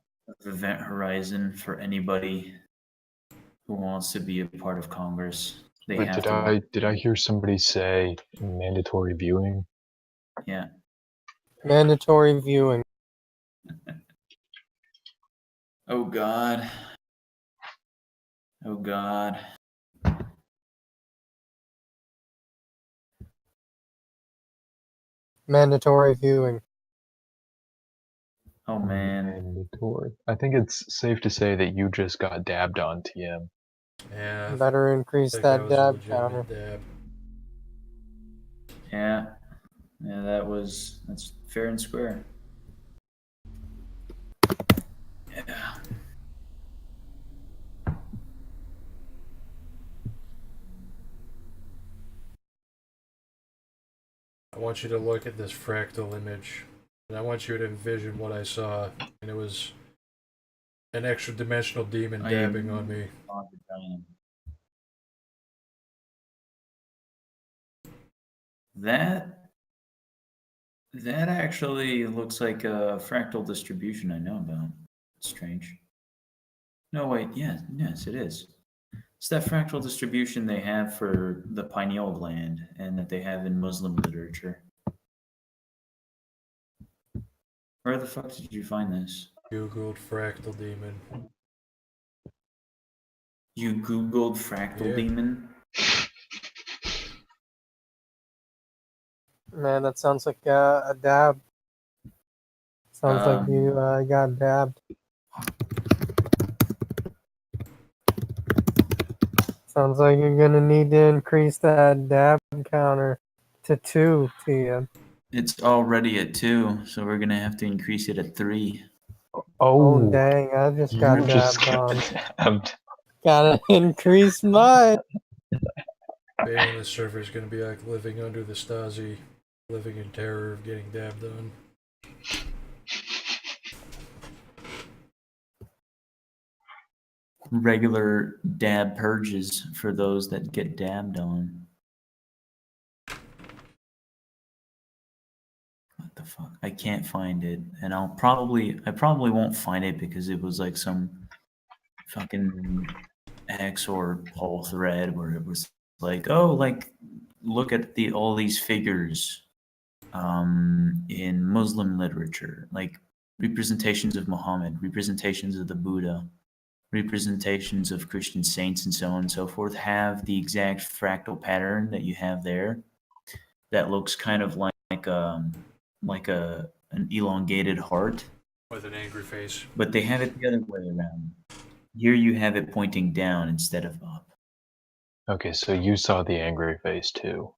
Event Horizon for anybody who wants to be a part of Congress. They But have did I hear somebody say mandatory viewing? Yeah. Mandatory viewing. Oh God. Oh God. Mandatory viewing. Oh man. Mandatory. I think it's safe to say that you just got dabbed on, TM. Yeah, I Better increase think that was a dab legitimate counter. dab. Yeah. Yeah, that's fair and square. Yeah. I want you to look at this fractal image, and I want you to envision what I saw, and it was an extra dimensional demon dabbing on me. That actually looks like a fractal distribution I know about. It's strange. No, wait, yes, it is. It's that fractal distribution they have for the pineal gland and that they have in Muslim literature. Where the fuck did you find this? Googled fractal demon. You Googled fractal Yeah. demon? Man, that sounds like a dab. Sounds like you got dabbed. Sounds like you're gonna need to increase that dab counter to 2, TM. It's already at 2, so we're gonna have to increase it at 3. Oh dang, I just got you dabbed just got on. dabbed. Gotta increase mine. Being on the server is going to be like living under the Stasi, living in terror of getting dabbed on. Regular dab purges for those that get dabbed on. What the fuck? I can't find it, and I probably won't find it because it was like some fucking X or whole thread where it was like, oh, like look at all these figures in Muslim literature, like representations of Muhammad, representations of the Buddha, representations of Christian saints, and so on and so forth, have the exact fractal pattern that you have there. That looks kind of like an elongated heart with an angry face. But they have it the other way around. Here you have it pointing down instead of up. Okay, so you saw the angry face too.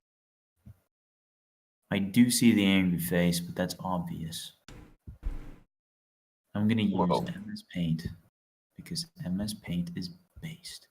I do see the angry face, but that's obvious. I'm going to use MS Paint because MS Paint is based.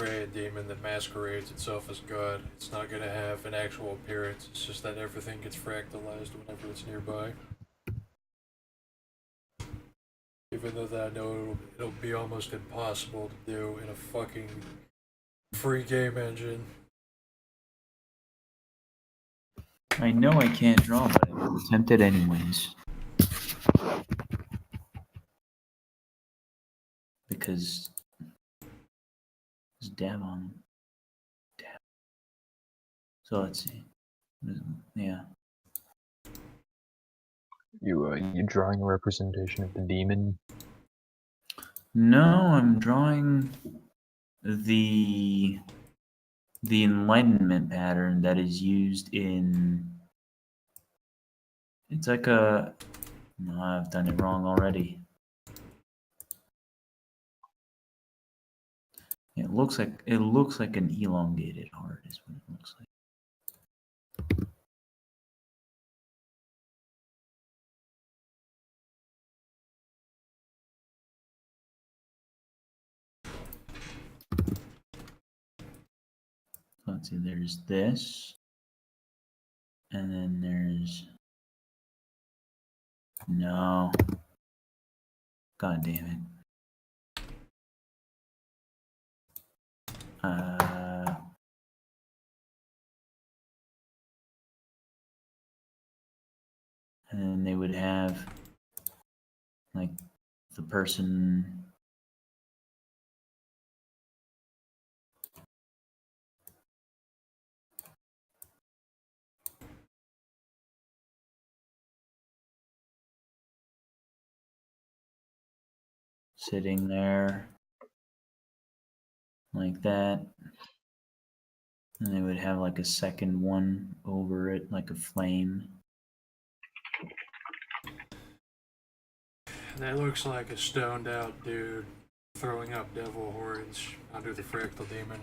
portray a demon that masquerades itself as God. It's not going to have an actual appearance. It's just that everything gets fractalized whenever it's nearby. Even though that I know it'll be almost impossible to do in a fucking free game engine. I know I can't draw, but I will attempt it anyways. Because there's dab on them. Dab. So let's see. Yeah. You drawing a representation of the demon? No, I'm drawing the enlightenment pattern that is used in. It's like a. No, I've done it wrong already. It looks like an elongated heart is what it looks like. Let's see, there's this. And then there's. No. God damn it. And then they would have like the person sitting there like that. And they would have like a second one over it, like a flame. And that looks like a stoned out dude throwing up devil horns under the Fractal Demon.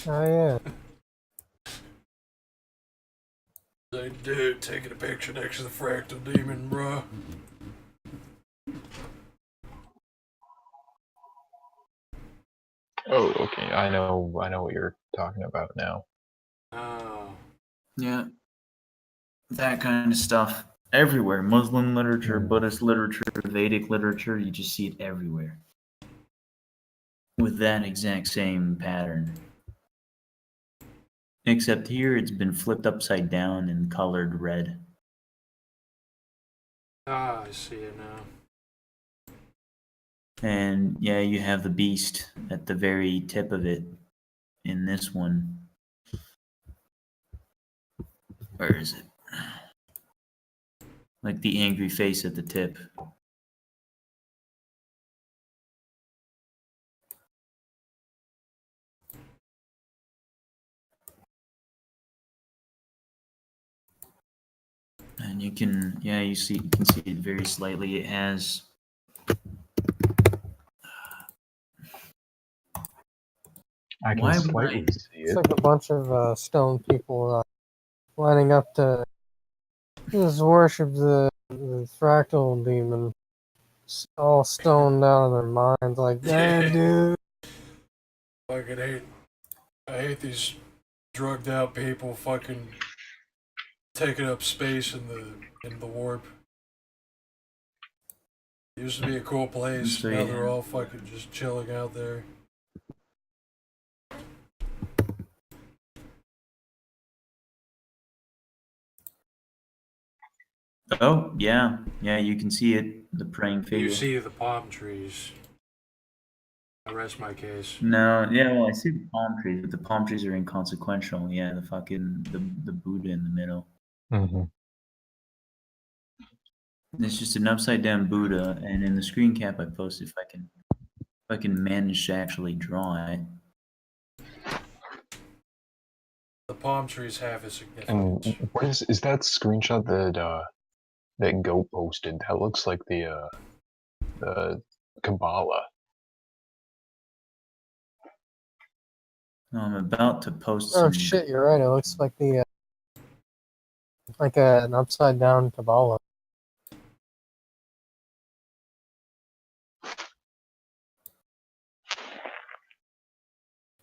Oh yeah. Say, dude, taking a picture next to the Fractal Demon, bruh. Oh, okay. I know what you're talking about now. Oh. Yeah. That kind of stuff. Everywhere. Muslim literature, Buddhist literature, Vedic literature, you just see it everywhere. With that exact same pattern. Except here it's been flipped upside down and colored red. Ah, I see it now. And yeah, you have the beast at the very tip of it in this one. Where is it? Like the angry face at the tip. And you can, yeah, you can see it very slightly. It has. I can Why would slightly I? see It's it. like a bunch of stone people lining up to just worship the fractal demon. All stoned out of their minds, like, damn, dude. Fucking I hate these drugged out people fucking taking up space in the warp. It used to be a cool place. So Now yeah. they're all fucking just chilling out there. Oh, yeah. Yeah, you can see it. The praying figure. You see the palm trees. I rest my case. No, yeah, well, I see the palm trees, but the palm trees are inconsequential. Yeah, the fucking the Buddha in the middle. Mm-hmm. It's just an upside down Buddha, and in the screen cap I posted, if I can manage to actually draw it. The palm trees have a And significance. what is that screenshot that Goat posted? That looks like the Kabbalah. I'm about to post Oh some. shit, you're right. It looks like the like an upside down Kabbalah.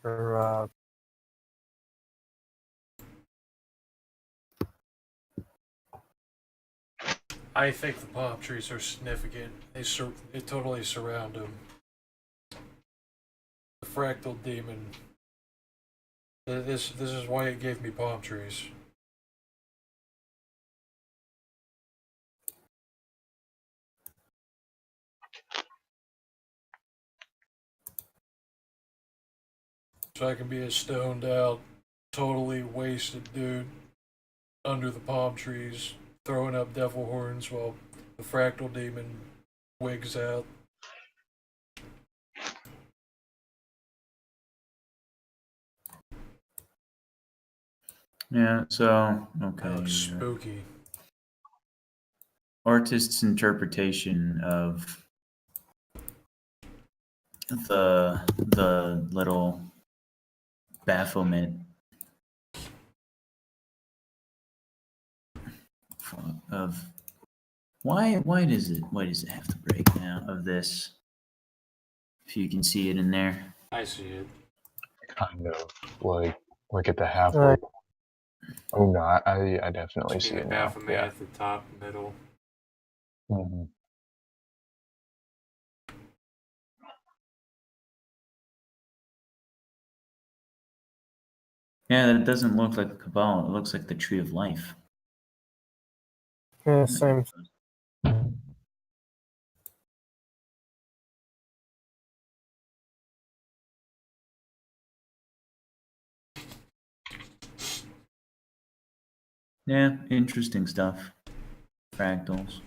or I think the palm trees are significant. They totally surround him. The fractal demon. This is why it gave me palm trees. So I can be a stoned out, totally wasted dude under the palm trees, throwing up devil horns while the fractal demon wigs out. Yeah, so, okay. That looks spooky. Artist's interpretation of the little bafflement of why does it have to break now of this, if you can see it in there. I see it. Kind of like at the halfway. Right. Oh no, I definitely See see the it now. Baphomet Yeah. at the top, middle. Mhm. Yeah, that doesn't look like a cabal. It looks like the tree of life. yeah, same. Yeah, interesting stuff. Fractals.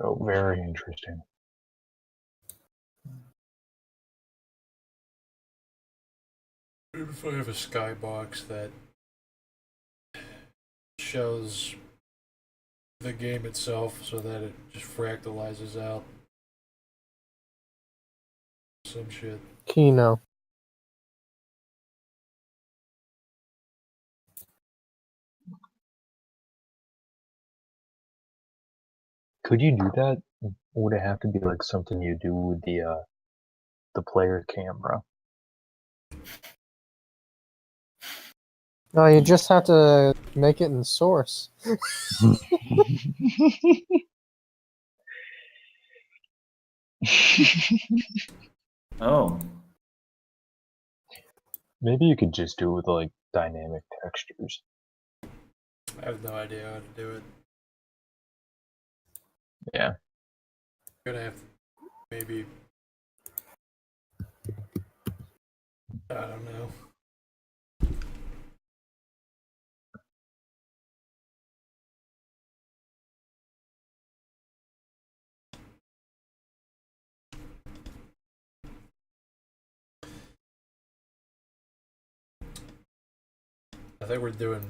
Oh, very interesting. What if I have a skybox that shows the game itself so that it just fractalizes out some shit? Kino. Could you do that? Would it have to be like something you do with the player camera? No, you just have to make it in source. Oh, Maybe you could just do it with like dynamic textures. I have no idea how to do it. Yeah. Gonna have to maybe. I don't know. I think we're doing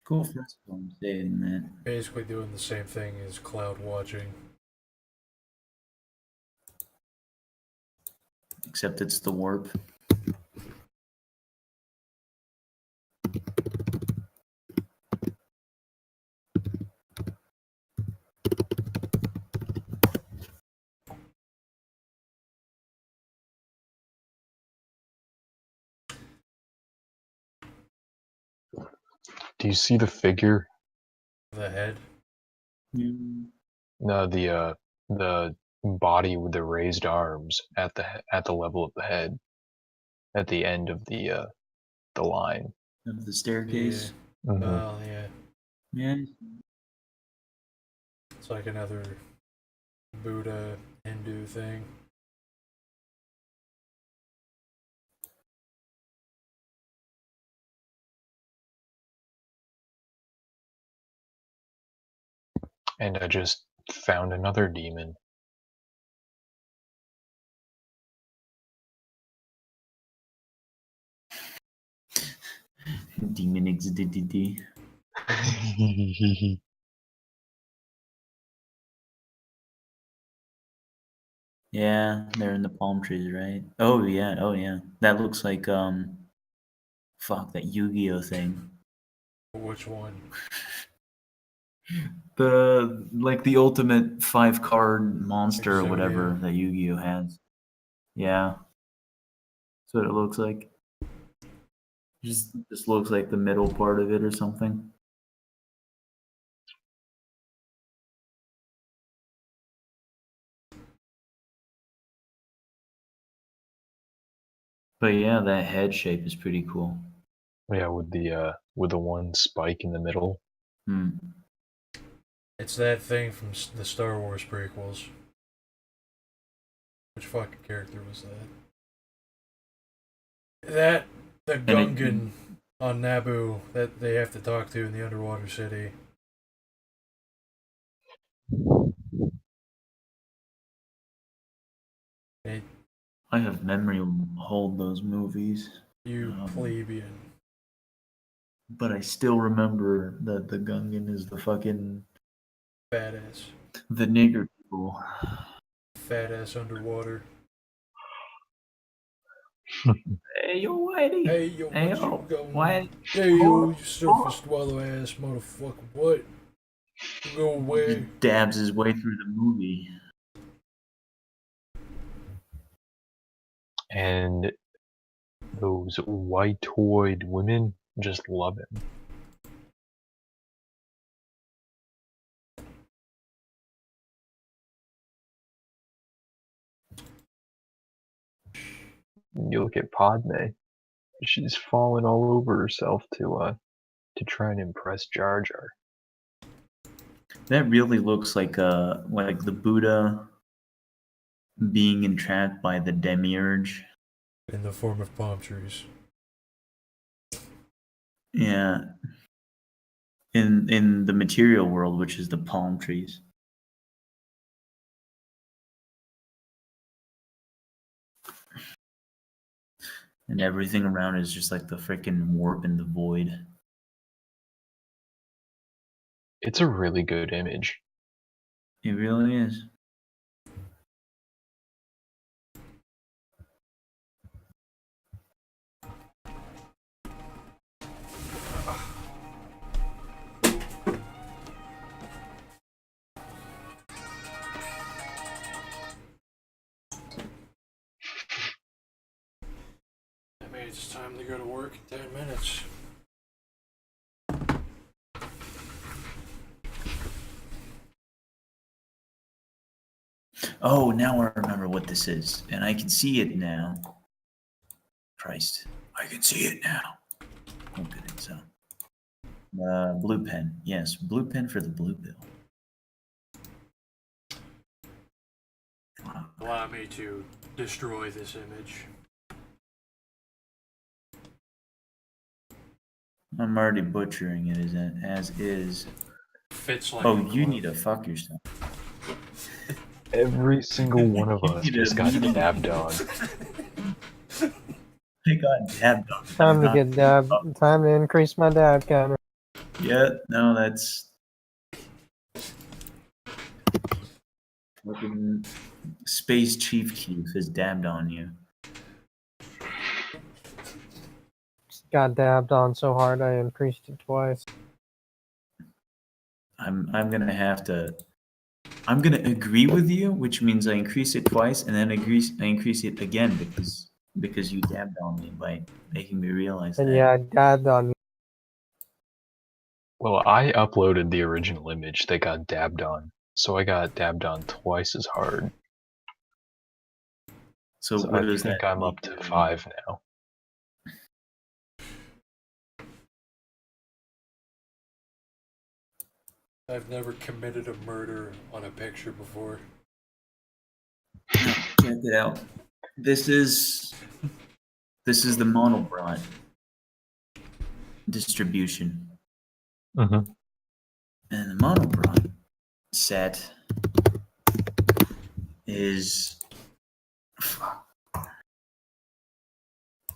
cool. That's what I'm saying that. basically doing the same thing as cloud watching. Except it's the warp. Do you see the figure? The head. No, the body with the raised arms at the level of the head, at the end of the line. Of the staircase. Mhm. Well, yeah. Yeah. It's like another Buddha Hindu thing. And I just found another demon. Demon exhibit. Yeah, they're in the palm trees, right? Oh yeah. That looks like fuck that Yu-Gi-Oh thing. Which one? the ultimate 5-card monster or Exodia. whatever that Yu-Gi-Oh has. Yeah, that's what it looks like. Just looks like the middle part of it or something. But yeah, that head shape is pretty cool. Yeah, with the one spike in the middle. Hmm. It's that thing from the Star Wars prequels. Which fucking character was that? The it- Gungan on Naboo that they have to talk to in the underwater city. Hey, I have memory hold those movies, you plebeian. but I still remember that the Gungan is the fucking Badass. the nigger people. Fat ass underwater. Hey yo, Whitey. Hey yo, Hey what you yo, going? Whitey. Hey yo, you surface swallow ass motherfucker. What? You go He away. dabs his way through the movie. And those white-toyed women just love him. You look at Padme; she's fallen all over herself to try and impress Jar Jar. That really looks like the Buddha being entrapped by the demiurge. In the form of palm trees. Yeah. In the material world, which is the palm trees. And everything around is just like the freaking warp and the void. It's a really good image. It really is. I mean, it's time to go to work in 10 minutes. Oh, now I remember what this is, and I can see it now. Christ, I can see it now. Open it so. Blue pen, yes, blue pen for the blue pill. Wow. Allow me to destroy this image. I'm already butchering it as is. Fits like Oh, a you glove. need to fuck yourself. Every single one of us You just need got to- dabbed on. I got dabbed on. Time to Not- get dabbed. Time to increase my dab counter. Yeah, no, that's fucking Space Chief Keef has dabbed on you. Got dabbed on so hard I increased it twice. I'm gonna have to. I'm gonna agree with you, which means I increase it twice, and then I increase it again because you dabbed on me by making me realize And that. yeah, I dabbed on you. Well, I uploaded the original image that got dabbed on, so I got dabbed on twice as hard. So So what I does think that I'm make up to you? 5 now. I've never committed a murder on a picture before. Check it out. This is the monobroad distribution, Mm-hmm. and the monobroad set is.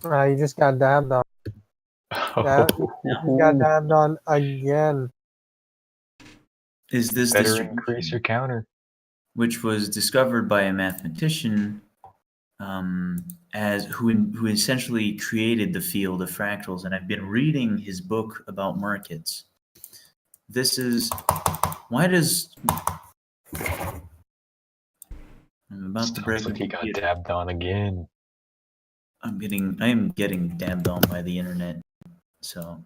You just got dabbed on. You got dabbed on again. Is this Better distribution, increase your counter. which was discovered by a mathematician as who essentially created the field of fractals, and I've been reading his book about markets, This is... Why does... I'm about to break Sounds like he a got computer. dabbed on again. I am getting dabbed on by the internet. So,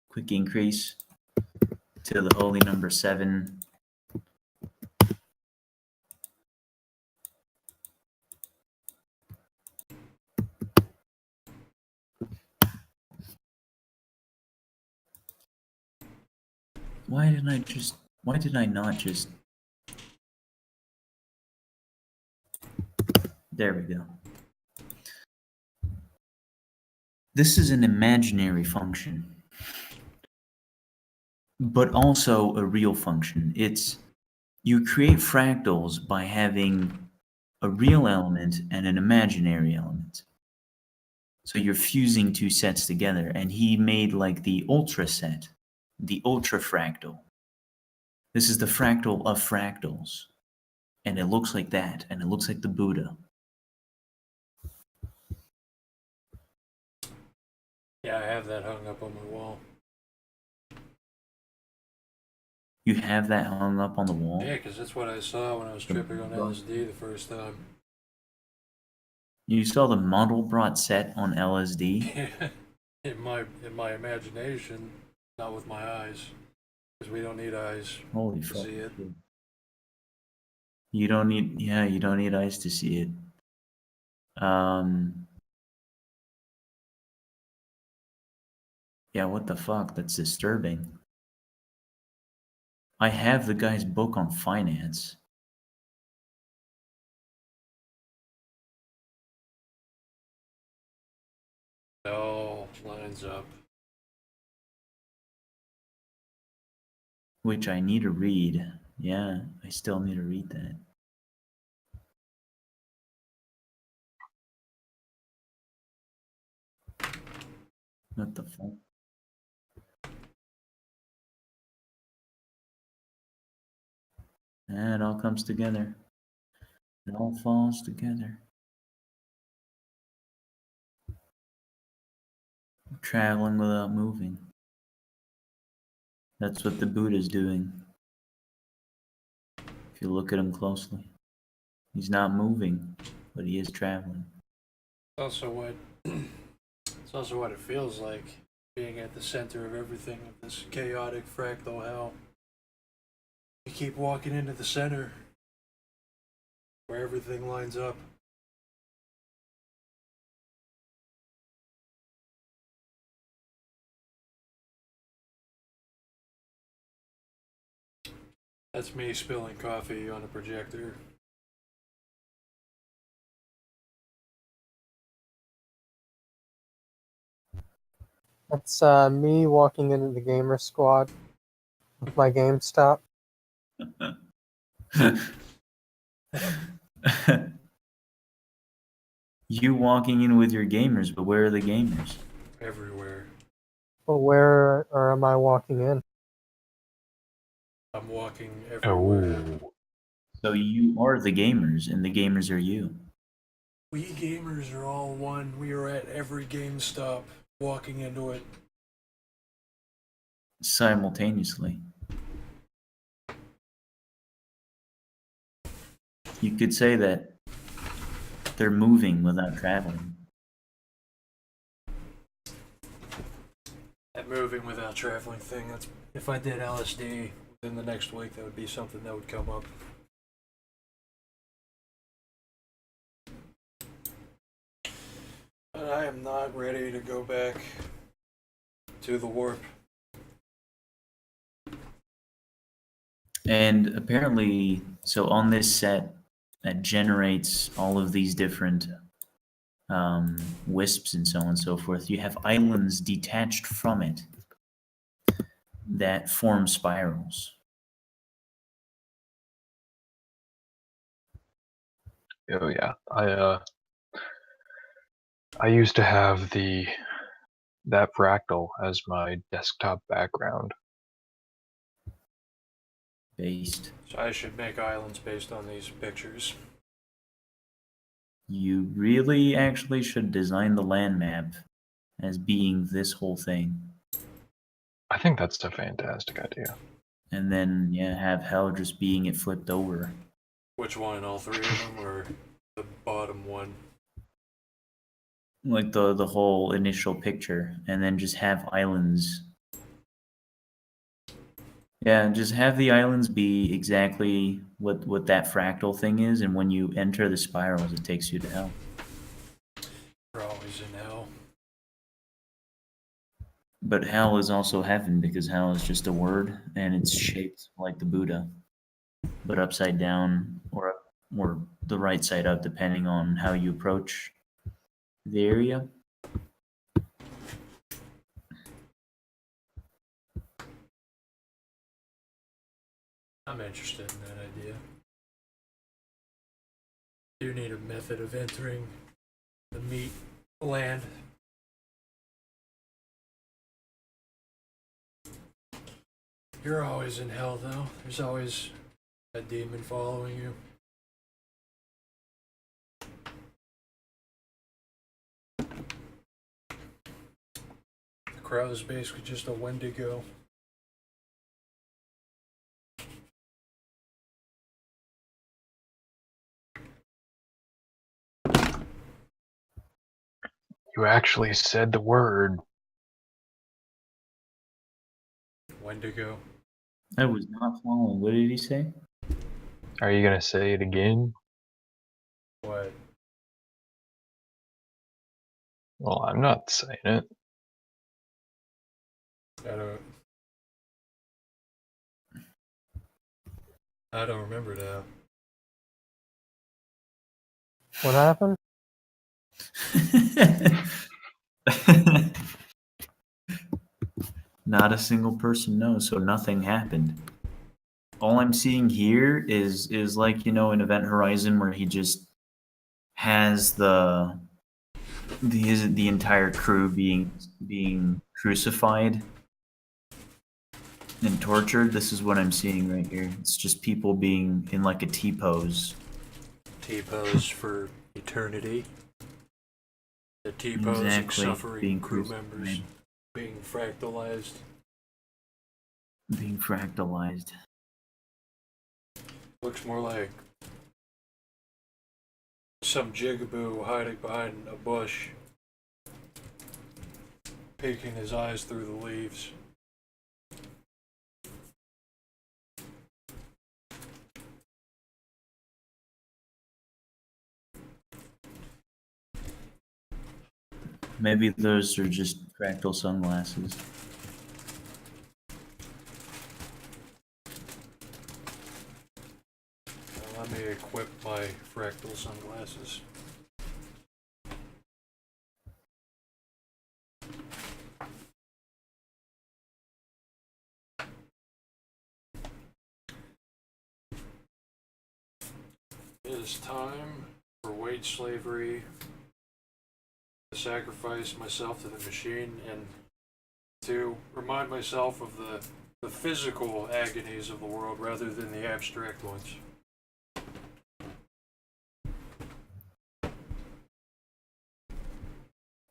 quick increase to the holy number 7. Why did I not just... There we go. This is an imaginary function, but also a real function. You create fractals by having a real element and an imaginary element. So you're fusing two sets together, and he made like the ultra set, the ultra fractal. This is the fractal of fractals, and it looks like that, and it looks like the Buddha. Yeah, I have that hung up on my wall. You have that hung up on the wall? Yeah, because that's what I saw when I was tripping on LSD the first time. You saw the Mandelbrot set on LSD? in my imagination, not with my eyes, because we don't need eyes Holy to fuck. see it. You don't need eyes to see it. Yeah, what the fuck? That's disturbing. I have the guy's book on finance. It all lines up. Which I need to read. Yeah, I still need to read that. What the fuck? It all comes together. It all falls together. Traveling without moving. That's what the Buddha's doing. If you look at him closely. He's not moving, but he is traveling. It's also what it feels like, being at the center of everything of this chaotic fractal hell. You keep walking into the center, where everything lines up. That's me spilling coffee on a projector. That's me walking into the gamer squad with my GameStop. You walking in with your gamers, but where are the gamers? Everywhere. But where or am I walking in? I'm walking everywhere. Oh, So you are the gamers, and the gamers are you. We gamers are all one. We are at every GameStop, walking into it. Simultaneously. You could say that they're moving without traveling. That moving without traveling thing, that's, if I did LSD within the next week, that would be something that would come up. But I am not ready to go back to the warp. And apparently, so on this set that generates all of these different wisps and so on and so forth, you have islands detached from it that form spirals. oh yeah. I used to have that fractal as my desktop background. Based. So I should make islands based on these pictures. You really actually should design the land map as being this whole thing. I think that's a fantastic idea. And then, yeah, have hell just being it flipped over. Which one? All three of them, or the bottom one? Like the whole initial picture. And then just have islands. Yeah, just have the islands be exactly what that fractal thing is, and when you enter the spirals, it takes you to hell. We're always in hell. But hell is also heaven, because hell is just a word, and it's shaped like the Buddha, but upside down or the right side up, depending on how you approach the area. I'm interested in that idea. You need a method of entering the meat land. You're always in hell, though. There's always a demon following you. The crowd is basically just a Wendigo. You actually said the word. Wendigo. I was not following. What did he say? Are you gonna say it again? What? Well, I'm not saying it. I don't remember now. What happened? Not a single person knows, so nothing happened. All I'm seeing here is like, in Event Horizon, where he just has the entire crew being crucified and tortured. This is what I'm seeing right here. It's just people being in like a T-pose. T-pose for eternity. The T-pose Exactly, suffering being crew crucified. members being fractalized. Being fractalized. Looks more like some jigaboo hiding behind a bush, peeking his eyes through the leaves. Maybe those are just fractal sunglasses. Let me equip my fractal sunglasses. It is time for wage slavery, to sacrifice myself to the machine, and to remind myself of the physical agonies of the world rather than the abstract ones.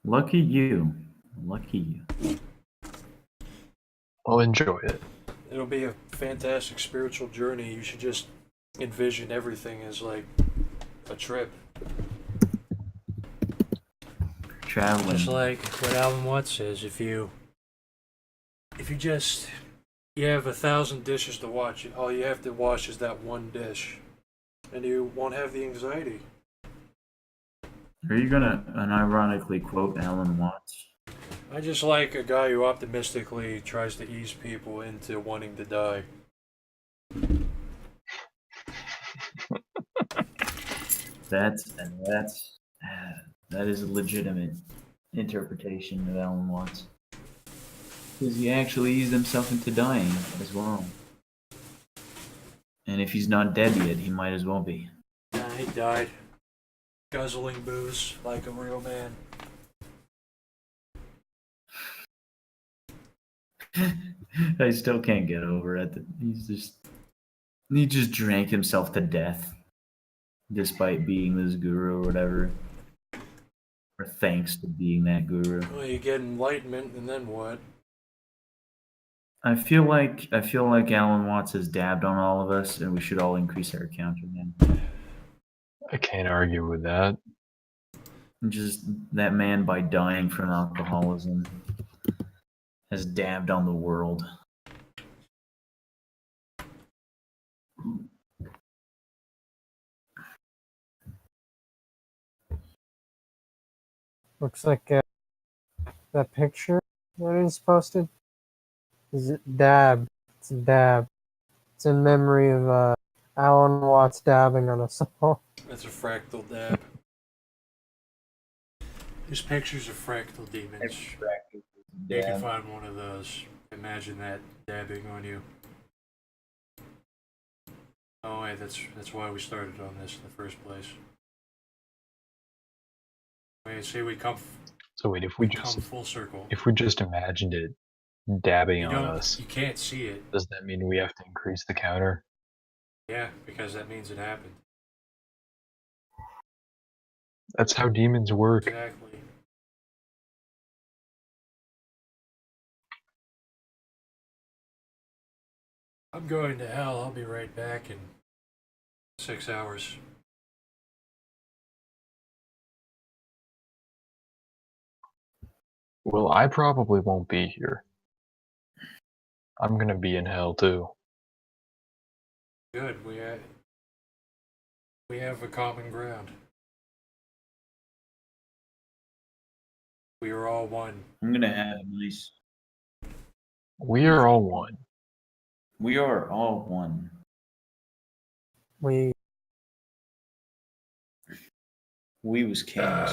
Lucky you. Lucky you. I'll enjoy it. It'll be a fantastic spiritual journey. You should just envision everything as like a trip. Traveling. Just like what Alan Watts says, if you just you have 1,000 dishes to watch, all you have to watch is that one dish, and you won't have the anxiety. Are you gonna unironically quote Alan Watts? I just like a guy who optimistically tries to ease people into wanting to die. That is a legitimate interpretation of Alan Watts. Because he actually eased himself into dying as well. And if he's not dead yet, he might as well be. He died guzzling booze like a real man. I still can't get over it. He just drank himself to death, despite being this guru or whatever. Or thanks to being that guru. Well, you get enlightenment, and then what? I feel like Alan Watts has dabbed on all of us, and we should all increase our count again. I can't argue with that. Just that man, by dying from alcoholism, has dabbed on the world. Looks like that picture that is posted is dab. It's a dab. It's in memory of Alan Watts dabbing on us all. That's a fractal dab. There's pictures of fractal demons. You can find one of those. Imagine that dabbing on you. Oh wait, that's why we started on this in the first place. Wait, see, we come. So wait, if we we just come full circle. if we just imagined it dabbing You on don't. us, You can't see it. does that mean we have to increase the counter? Yeah, because that means it happened. That's how demons work. Exactly. I'm going to hell. I'll be right back in 6 hours. Well, I probably won't be here. I'm gonna be in hell too. Good. We have a common ground. We are all one. I'm gonna have a nice. We are all one. We are all one. We We was kings.